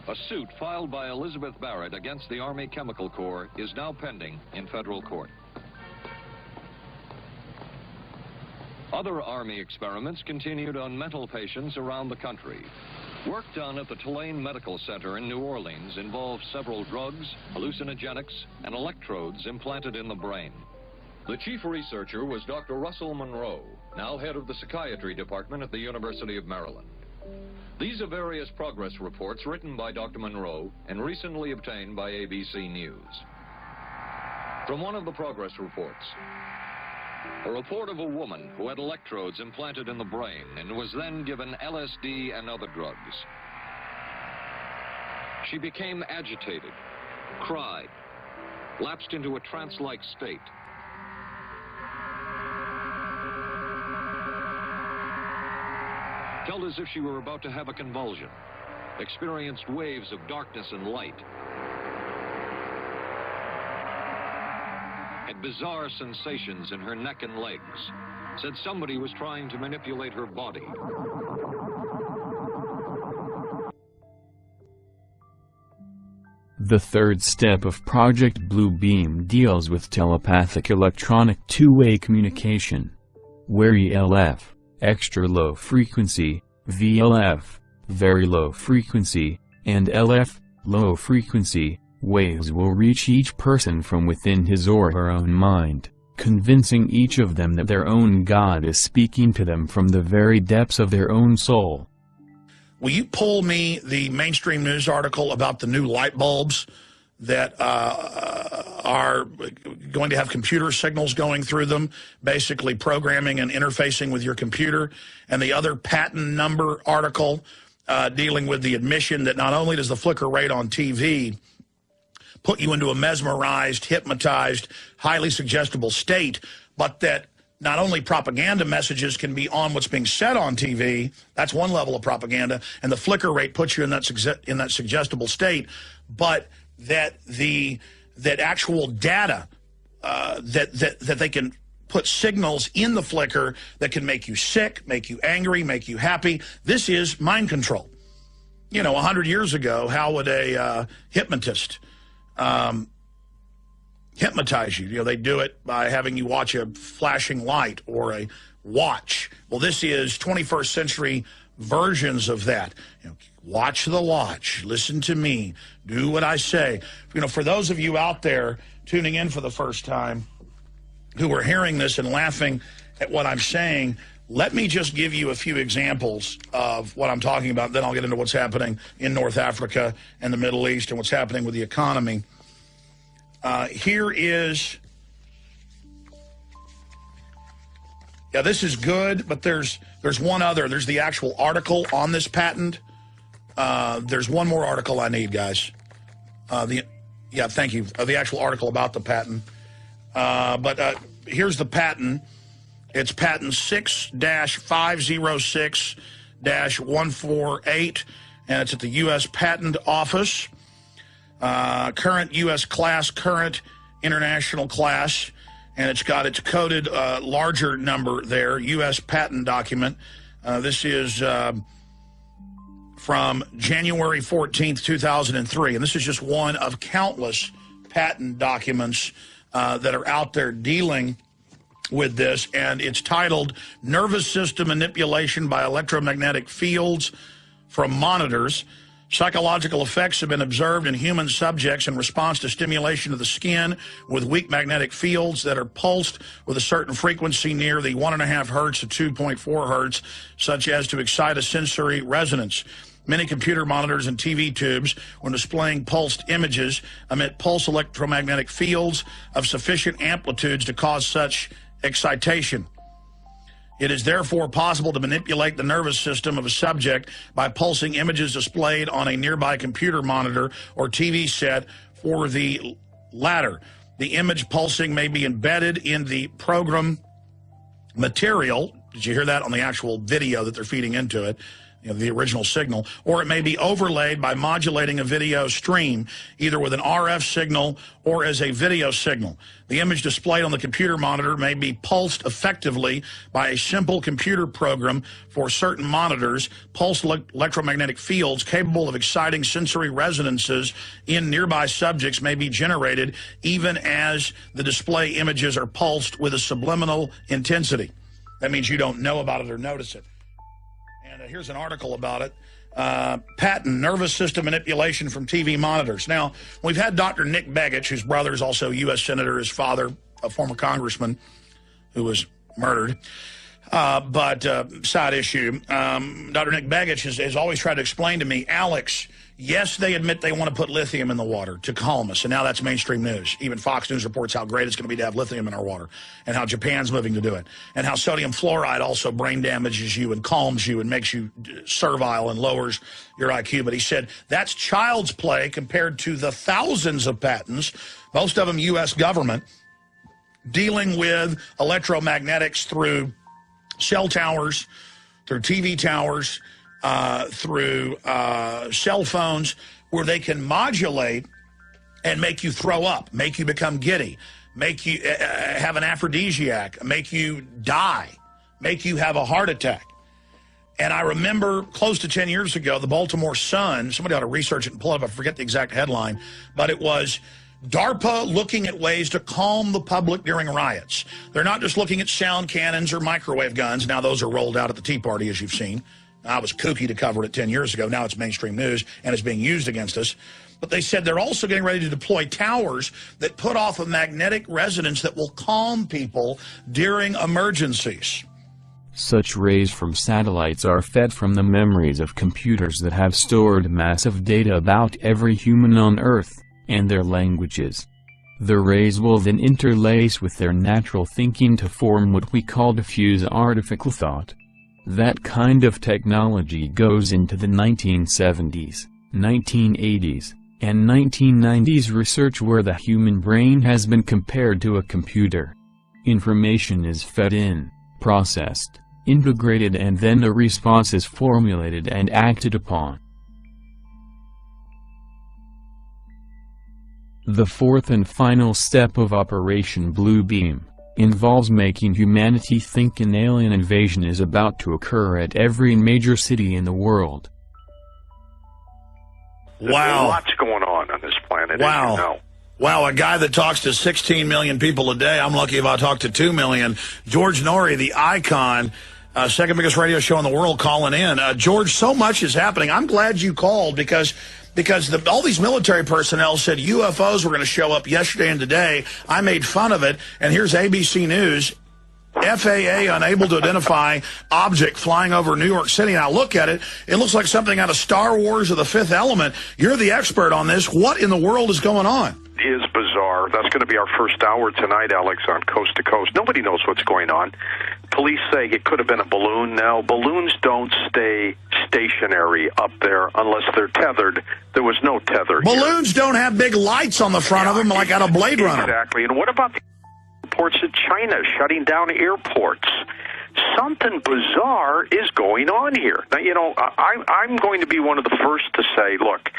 A suit filed by Elizabeth Barrett against the Army Chemical Corps is now pending in federal court. Other Army experiments continued on mental patients around the country. Work done at the Tulane Medical Center in New Orleans involved several drugs, hallucinogenics, and electrodes implanted in the brain. The chief researcher was Dr. Russell Monroe, now head of the psychiatry department at the University of Maryland. These are various progress reports written by Dr. Monroe and recently obtained by ABC News. From one of the progress reports, a report of a woman who had electrodes implanted in the brain and was then given LSD and other drugs. She became agitated, cried, lapsed into a trance-like state. Felt as if she were about to have a convulsion, experienced waves of darkness and light, had bizarre sensations in her neck and legs, said somebody was trying to manipulate her body. The third step of Project Blue Beam deals with telepathic electronic two-way communication, where ELF, extra low frequency, VLF, very low frequency, and LF, low frequency, waves will reach each person from within his or her own mind, convincing each of them that their own God is speaking to them from the very depths of their own soul. Will you pull me the mainstream news article about the new light bulbs that are going to have computer signals going through them, basically programming and interfacing with your computer, and the other patent number article dealing with the admission that not only does the flicker rate on TV put you into a mesmerized, hypnotized, highly suggestible state, but that not only propaganda messages can be on what's being said on TV, that's one level of propaganda, and the flicker rate puts you in that suggestible state, but that actual data that they can put signals in the flicker that can make you sick, make you angry, make you happy. This is mind control. You know, 100 years ago, how would a hypnotist hypnotize you? You know, they do it by having you watch a flashing light or a watch. Well, this is 21st century versions of that. You know, watch the watch, listen to me, do what I say. You know, for those of you out there tuning in for the first time who are hearing this and laughing at what I'm saying, let me just give you a few examples of what I'm talking about. Then I'll get into what's happening in North Africa and the Middle East and what's happening with the economy. Here is, yeah, this is good, but there's one other. There's the actual article on this patent. There's one more article I need, guys. Yeah, thank you. The actual article about the patent. But here's the patent. It's patent 6-506-148, and it's at the U.S. Patent Office. Current U.S. class, current international class, and it's got its coded larger number there, U.S. patent document. This is from January 14th, 2003, and this is just one of countless patent documents that are out there dealing with this, and it's titled Nervous System Manipulation by Electromagnetic Fields from Monitors. Psychological effects have been observed in human subjects in response to stimulation of the skin with weak magnetic fields that are pulsed with a certain frequency near the 1.5 hertz to 2.4 hertz, such as to excite a sensory resonance. Many computer monitors and TV tubes, when displaying pulsed images, emit pulse electromagnetic fields of sufficient amplitudes to cause such excitation. It is therefore possible to manipulate the nervous system of a subject by pulsing images displayed on a nearby computer monitor or TV set for the latter. The image pulsing may be embedded in the program material. Did you hear that on the actual video that they're feeding into it? You know, the original signal, or it may be overlaid by modulating a video stream, either with an RF signal or as a video signal. The image displayed on the computer monitor may be pulsed effectively by a simple computer program for certain monitors. Pulsed electromagnetic fields capable of exciting sensory resonances in nearby subjects may be generated even as the display images are pulsed with a subliminal intensity. That means you don't know about it or notice it. And here's an article about it. Patent nervous system manipulation from TV monitors. Now, we've had Dr. Nick Begich, whose brother is also a U.S. Senator, his father, a former congressman who was murdered. But side issue, Dr. Nick Begich has always tried to explain to me, Alex, yes, they admit they want to put lithium in the water to calm us, and now that's mainstream news. Even Fox News reports how great it's going to be to have lithium in our water, and how Japan's moving to do it, and how sodium fluoride also brain damages you and calms you and makes you servile and lowers your IQ. But he said that's child's play compared to the thousands of patents, most of them U.S. government, dealing with electromagnetics through cell towers, through TV towers, through cell phones, where they can modulate and make you throw up, make you become giddy, make you have an aphrodisiac, make you die, make you have a heart attack. And I remember close to 10 years ago, the Baltimore Sun, somebody ought to research it and pull it up, I forget the exact headline, but it was DARPA looking at ways to calm the public during riots. They're not just looking at sound cannons or microwave guns. Now those are rolled out at the Tea Party, as you've seen. I was kooky to cover it 10 years ago. Now it's mainstream news, and it's being used against us. But they said they're also getting ready to deploy towers that put off a magnetic resonance that will calm people during emergencies. Such rays from satellites are fed from the memories of computers that have stored massive data about every human on Earth, and their languages. The rays will then interlace with their natural thinking to form what we call diffuse artificial thought. That kind of technology goes into the 1970s, 1980s, and 1990s research where the human brain has been compared to a computer. Information is fed in, processed, integrated, and then a response is formulated and acted upon. The fourth and final step of Operation Blue Beam involves making humanity think an alien invasion is about to occur at every major city in the world. Wow. There's lots going on this planet, wow. as you know. Wow, a guy that talks to 16 million people a day. I'm lucky if I talk to 2 million. George Norrie, the icon, second biggest radio show in the world, calling in. George, so much is happening. I'm glad you called because all these military personnel said UFOs were going to show up yesterday and today. I made fun of it, and here's ABC News. FAA unable to identify object flying over New York City. And I look at it, it looks like something out of Star Wars or The Fifth Element. You're the expert on this. What in the world is going on? It is bizarre. That's going to be our first hour tonight, Alex, on Coast to Coast. Nobody knows what's going on. Police say it could have been a balloon. Now, balloons don't stay stationary up there unless they're tethered. There was no tether. Balloons don't have big lights on the front of them like out of Blade Runner. Exactly. And what about the reports of China shutting down airports. Something bizarre is going on here. Now, you know, I'm going to be one of the first to say, look,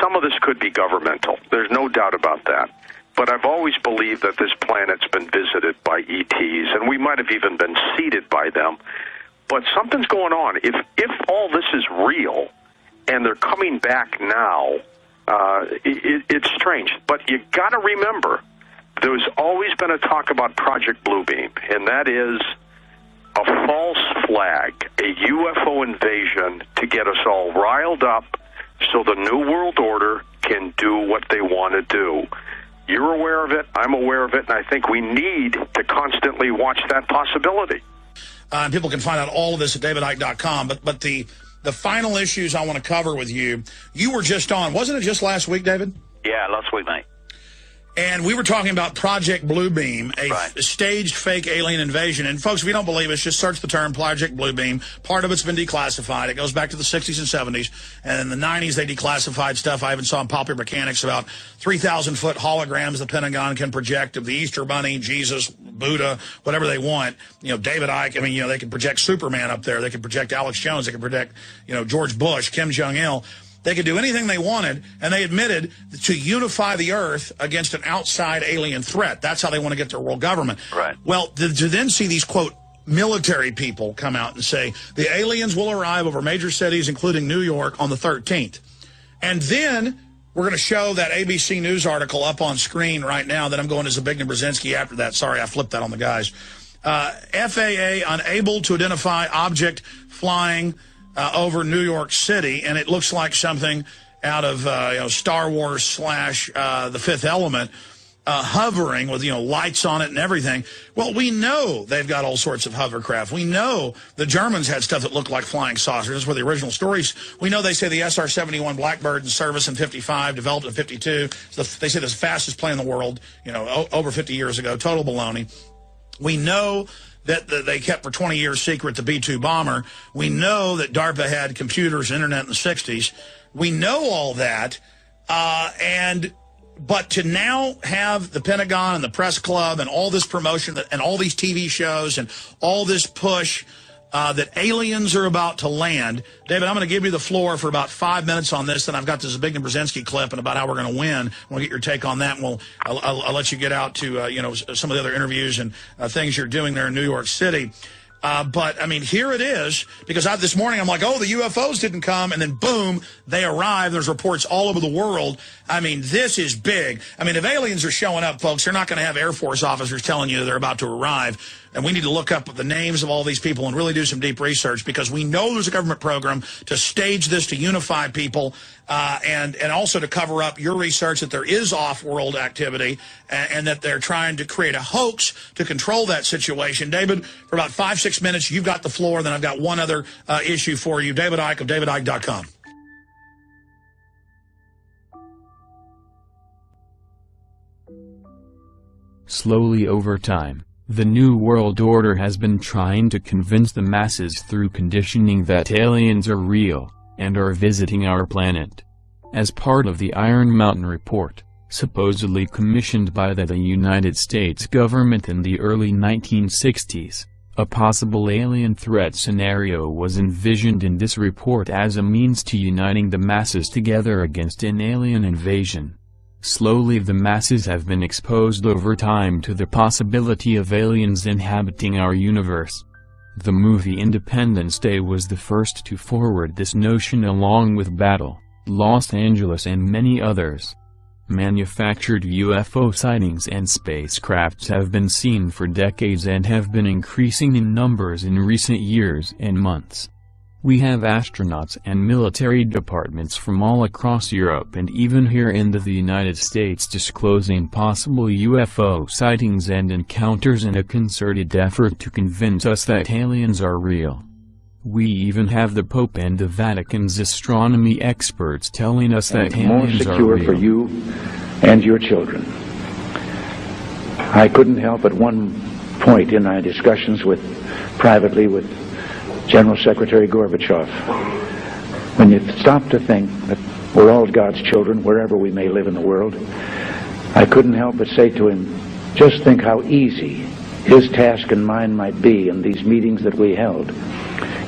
some of this could be governmental. There's no doubt about that. But I've always believed that this planet's been visited by ETs, and we might have even been seeded by them. But something's going on. If all this is real, and they're coming back now, it's strange. But you got to remember, there's always been a talk about Project Bluebeam, and that is a false flag, a UFO invasion to get us all riled up so the New World Order can do what they want to do. You're aware of it, I'm aware of it, and I think we need to constantly watch that possibility. People can find out all of this at davidike.com, but the final issues I want to cover with you, you were just on, wasn't it just last week, David? Yeah, last week, mate. And we were talking about Project Bluebeam, a staged fake alien invasion. And folks, if you don't believe us, just search the term Project Bluebeam. Part of it's been declassified. It goes back to the 60s and 70s. And in the 90s, they declassified stuff. I even saw in Popular Mechanics about 3,000-foot holograms the Pentagon can project of the Easter Bunny, Jesus, Buddha, whatever they want. You know, David Icke, I mean, you know, they can project Superman up there. They can project Alex Jones. They can project, you know, George Bush, Kim Jong-il. They could do anything they wanted, and they admitted to unify the Earth against an outside alien threat. That's how they want to get their world government. Right. Well, to then see these, quote, military people come out and say, the aliens will arrive over major cities, including New York, on the 13th. And then we're going to show that ABC News article up on screen right now that I'm going to Zbigniew Brzezinski after that. Sorry, I flipped that on the guys. FAA unable to identify object flying over New York City, and it looks like something out of you know, Star Wars / The Fifth Element, hovering with, you know, lights on it and everything. Well, we know they've got all sorts of hovercraft. We know the Germans had stuff that looked like flying saucers. That's where the original stories. We know they say the SR-71 Blackbird in service in 55, developed in 52. So they say the fastest plane in the world, you know, over 50 years ago. Total baloney. We know that they kept for 20 years secret the B-2 bomber. We know that DARPA had computers and internet in the 60s. We know all that, but to now have the Pentagon and the press club and all this promotion and all these TV shows and all this push that aliens are about to land. David, I'm going to give you the floor for about 5 minutes on this, then I've got the Zbigniew Brzezinski clip and about how we're going to win. We'll get your take on that, and I'll let you get out to you know, some of the other interviews and things you're doing there in New York City. But, I mean, here it is, because this morning I'm like, oh, the UFOs didn't come, and then boom, they arrive. There's reports all over the world. I mean, this is big. I mean, if aliens are showing up, folks, they're not going to have Air Force officers telling you they're about to arrive. And we need to look up the names of all these people and really do some deep research, because we know there's a government program to stage this, to unify people, and also to cover up your research that there is off-world activity and that they're trying to create a hoax to control that situation. David, for about 5-6 minutes, you've got the floor. Then I've got one other issue for you. David Icke of davidike.com. Slowly over time, the New World Order has been trying to convince the masses through conditioning that aliens are real, and are visiting our planet. As part of the Iron Mountain Report, supposedly commissioned by the United States government in the early 1960s, a possible alien threat scenario was envisioned in this report as a means to uniting the masses together against an alien invasion. Slowly the masses have been exposed over time to the possibility of aliens inhabiting our universe. The movie Independence Day was the first to forward this notion, along with Battle, Los Angeles and many others. Manufactured UFO sightings and spacecrafts have been seen for decades and have been increasing in numbers in recent years and months. We have astronauts and military departments from all across Europe and even here in the United States disclosing possible UFO sightings and encounters in a concerted effort to convince us that aliens are real. We even have the Pope and the Vatican's astronomy experts telling us that aliens are real. More secure for you and your children. I couldn't help at one point in my discussions privately with General Secretary Gorbachev, when you stop to think that we're all God's children wherever we may live in the world, I couldn't help but say to him, Just think how easy his task and mine might be in these meetings that we held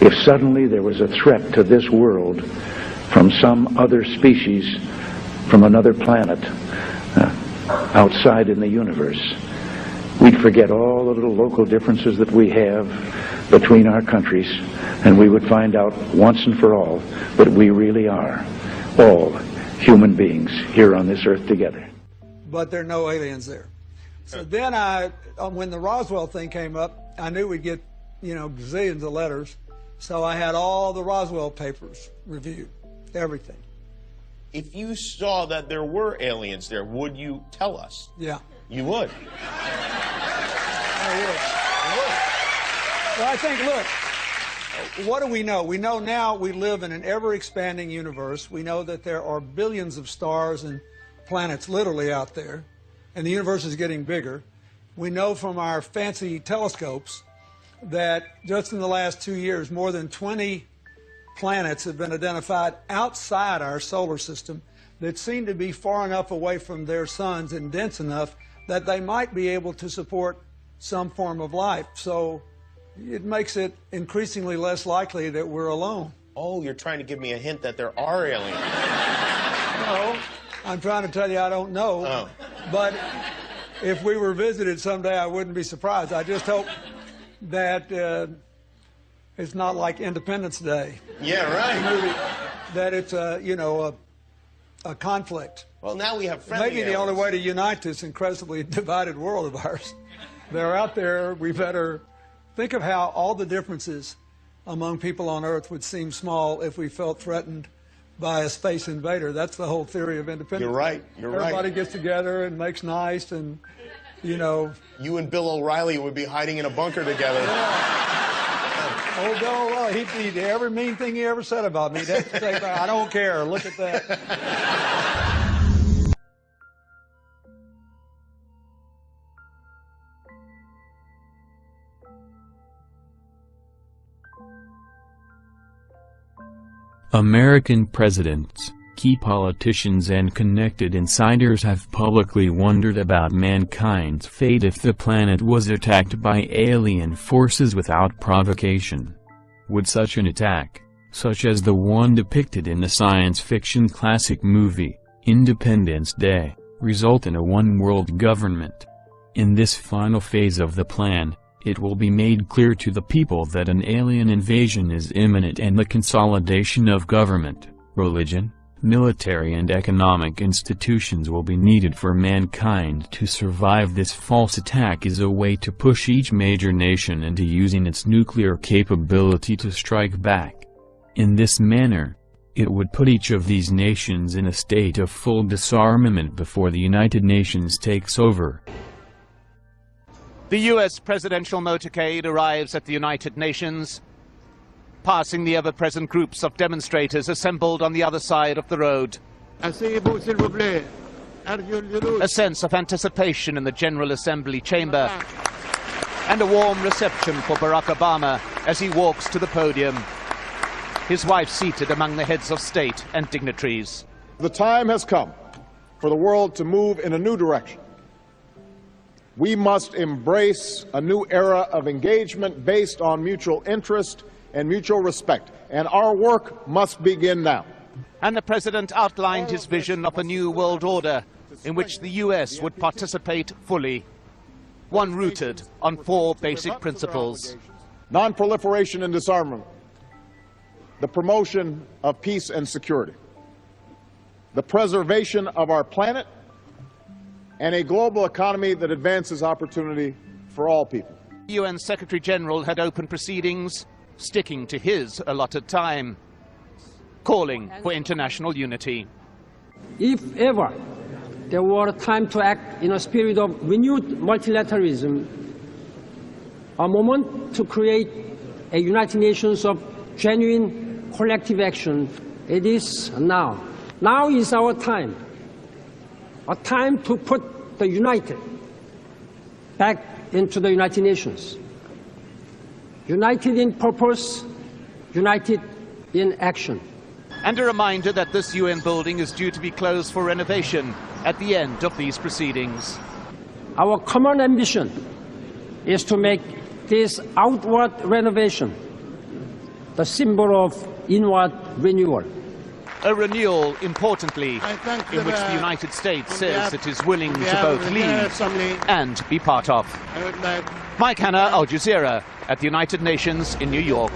if suddenly there was a threat to this world from some other species from another planet outside in the universe. We'd forget all the little local differences that we have between our countries, and we would find out once and for all that we really are all human beings here on this earth together. But there are no aliens there. So then when the Roswell thing came up, I knew we'd get, gazillions of letters. So I had all the Roswell papers reviewed, everything. If you saw that there were aliens there, would you tell us? Yeah. You would? I would. Well, I think, look, what do we know? We know now we live in an ever-expanding universe. We know that there are billions of stars and planets literally out there, and the universe is getting bigger. We know from our fancy telescopes that just in the last 2 years, more than 20 planets have been identified outside our solar system that seem to be far enough away from their suns and dense enough that they might be able to support some form of life. So it makes it increasingly less likely that we're alone. Oh, you're trying to give me a hint that there are aliens. No, I'm trying to tell you I don't know. Oh. But if we were visited someday, I wouldn't be surprised. I just hope that it's not like Independence Day. Yeah, right. That it's a conflict. Well, now we have friendly Maybe the only way to unite this incredibly divided world of ours. They're out there. We better think of how all the differences among people on Earth would seem small if we felt threatened by a space invader. That's the whole theory of independence. You're right. Everybody gets together and makes nice and, You and Bill O'Reilly would be hiding in a bunker together. Yeah. Old Bill O'Reilly, he every mean thing he ever said about me. That's the thing. I don't care. Look at that. American presidents, key politicians and connected insiders have publicly wondered about mankind's fate if the planet was attacked by alien forces without provocation. Would such an attack, such as the one depicted in the science fiction classic movie, Independence Day, result in a one-world government? In this final phase of the plan, it will be made clear to the people that an alien invasion is imminent and the consolidation of government, religion, military and economic institutions will be needed for mankind to survive. This false attack is a way to push each major nation into using its nuclear capability to strike back. In this manner, it would put each of these nations in a state of full disarmament before the United Nations takes over. The U.S. presidential motorcade arrives at the United Nations, passing the ever-present groups of demonstrators assembled on the other side of the road. A sense of anticipation in the General Assembly chamber, and a warm reception for Barack Obama as he walks to the podium, his wife seated among the heads of state and dignitaries. The time has come for the world to move in a new direction. We must embrace a new era of engagement based on mutual interest and mutual respect, and our work must begin now. And the president outlined his vision of a new world order in which the U.S. would participate fully, one rooted on 4 basic principles: non-proliferation and disarmament, the promotion of peace and security, the preservation of our planet, and a global economy that advances opportunity for all people. The UN Secretary General had opened proceedings, sticking to his allotted time, calling for international unity. If ever there were a time to act in a spirit of renewed multilateralism, a moment to create a United Nations of genuine collective action, it is now. Now is our time. A time to put the united back into the United Nations. United in purpose, united in action. And a reminder that this UN building is due to be closed for renovation at the end of these proceedings. our common ambition is to make this outward renovation the symbol of inward renewal. A renewal, importantly, in which the United States says it is willing to both lead and be part of. Mike Hanna, Al Jazeera, at the United Nations in New York.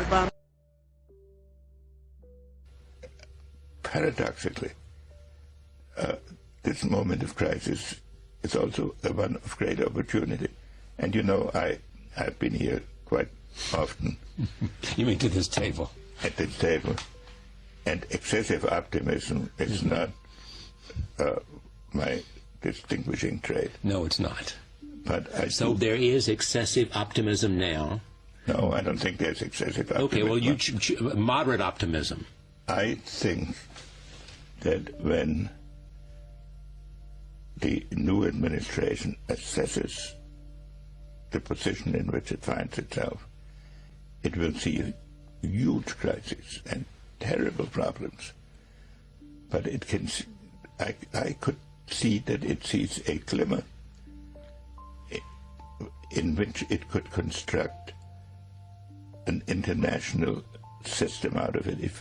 Paradoxically, this moment of crisis is also one of great opportunity. And you know, I've been here quite often. You mean to this table? At this table. And excessive optimism is not my distinguishing trait. No, it's not. But so there is excessive optimism now? No, I don't think there's excessive optimism. Okay, well, you moderate optimism. I think that when the new administration assesses the position in which it finds itself, it will see a huge crisis and terrible problems. But it can, I could see that it sees a glimmer in which it could construct an international system out of it.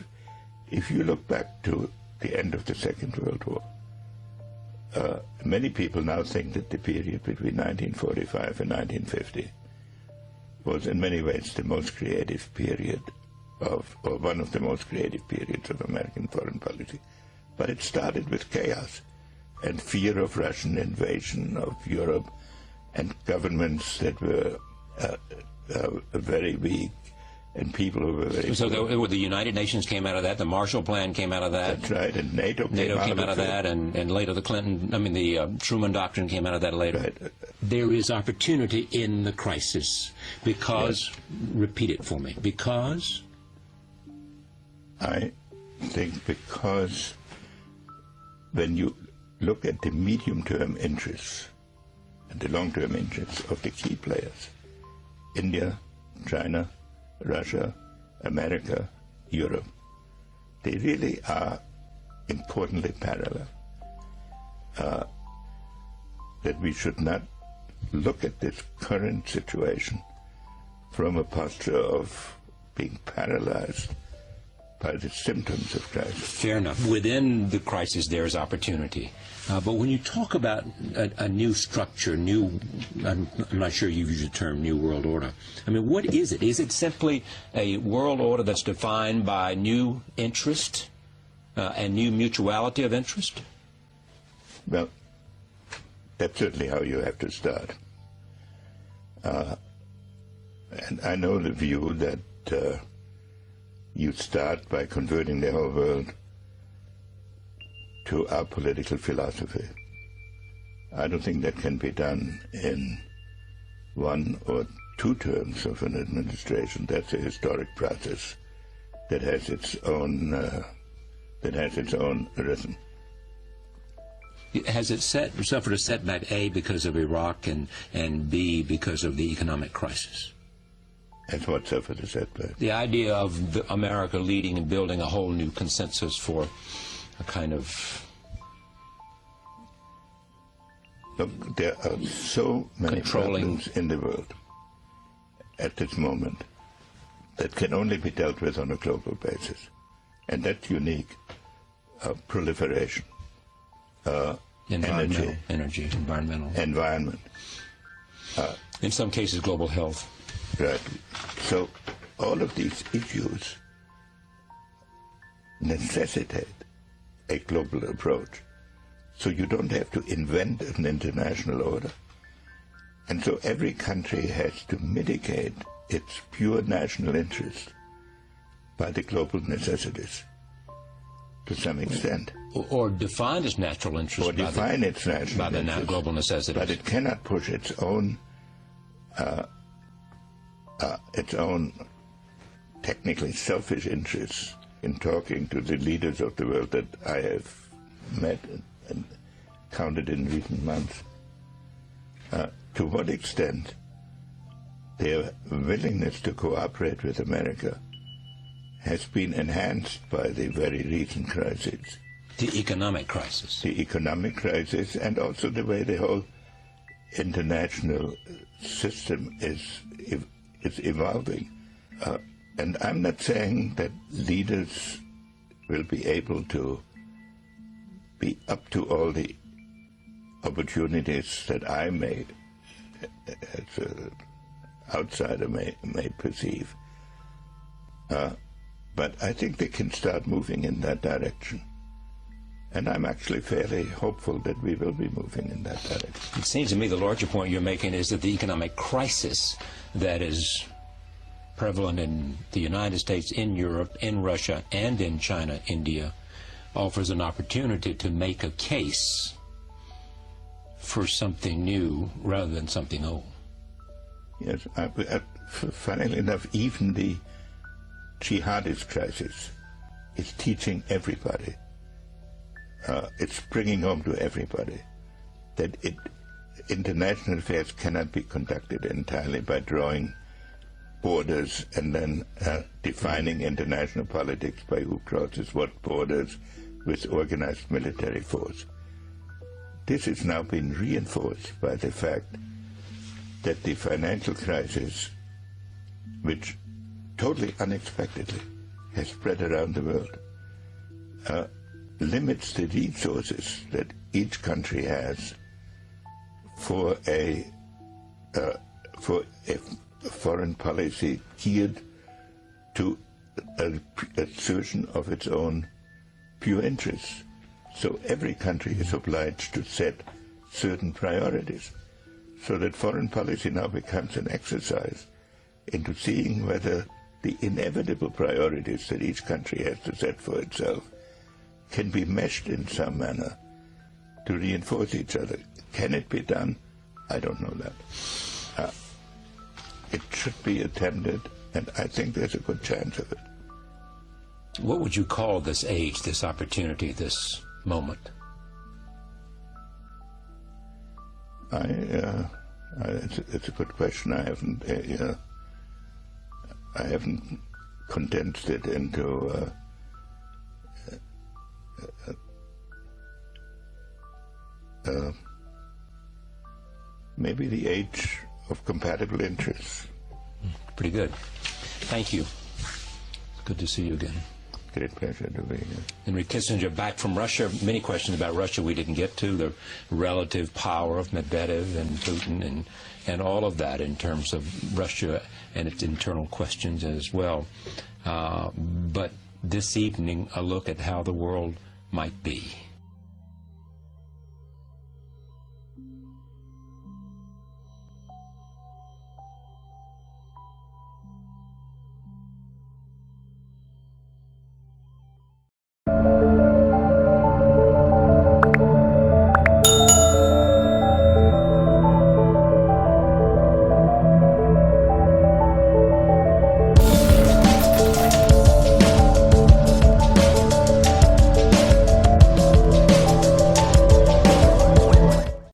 If you look back to the end of the Second World War, many people now think that the period between 1945 and 1950 was in many ways the most creative period or one of the most creative periods of American foreign policy. But it started with chaos and fear of Russian invasion of Europe and governments that were very weak and people who were very... So the United Nations came out of that, the Marshall Plan came out of that. That's right, and NATO came out of that, and later the Truman Doctrine came out of that later. Right. There is opportunity in the crisis because, yes. Repeat it for me, because... I think because when you look at the medium-term interests and the long-term interests of the key players, India, China, Russia, America, Europe, they really are importantly parallel. That we should not look at this current situation from a posture of being paralyzed by the symptoms of crisis. Fair enough. Within the crisis, there is opportunity. But when you talk about a new structure, I'm not sure you use the term new world order. I mean, what is it? Is it simply a world order that's defined by new interest and new mutuality of interest? Well, that's certainly how you have to start. And I know the view that you start by converting the whole world to our political philosophy. I don't think that can be done in 1 or 2 terms of an administration. That's a historic process that has its own rhythm. Has it suffered a setback, A, because of Iraq, and B, because of the economic crisis? And what suffered a setback? The idea of America leading and building a whole new consensus for a kind of... Look, there are so many problems in the world at this moment that can only be dealt with on a global basis. And that's unique. Proliferation. Environment. Environment. In some cases, global health. Right. So all of these issues necessitate a global approach. So you don't have to invent an international order. And so every country has to mitigate its pure national interest by the global necessities to some extent. Or define its natural interest by the global necessities. But it cannot push its own technically selfish interests in talking to the leaders of the world that I have met and counted in recent months. To what extent their willingness to cooperate with America has been enhanced by the very recent crisis. The economic crisis. The economic crisis, and also the way the whole international system is evolving. And I'm not saying that leaders will be able to be up to all the opportunities that I may, as an outsider, may perceive. But I think they can start moving in that direction. And I'm actually fairly hopeful that we will be moving in that direction. It seems to me the larger point you're making is that the economic crisis that is prevalent in the United States, in Europe, in Russia, and in China, India, offers an opportunity to make a case for something new rather than something old. Yes, funnily enough, even the jihadist crisis is teaching everybody. It's bringing home to everybody that international affairs cannot be conducted entirely by drawing borders and then defining international politics by who crosses what borders with organized military force. This has now been reinforced by the fact that the financial crisis, which totally unexpectedly has spread around the world, limits the resources that each country has for a foreign policy geared to assertion of its own pure interests. So every country is obliged to set certain priorities, so that foreign policy now becomes an exercise into seeing whether the inevitable priorities that each country has to set for itself can be meshed in some manner to reinforce each other. Can it be done? I don't know that. It should be attempted, and I think there's a good chance of it. What would you call this age, this opportunity, this moment? It's a good question. I haven't condensed it into maybe the age of compatible interests. Pretty good. Thank you. Good to see you again. Great pleasure to be here. Henry Kissinger, back from Russia. Many questions about Russia we didn't get to, the relative power of Medvedev and Putin and all of that in terms of Russia and its internal questions as well. But this evening, a look at how the world might be.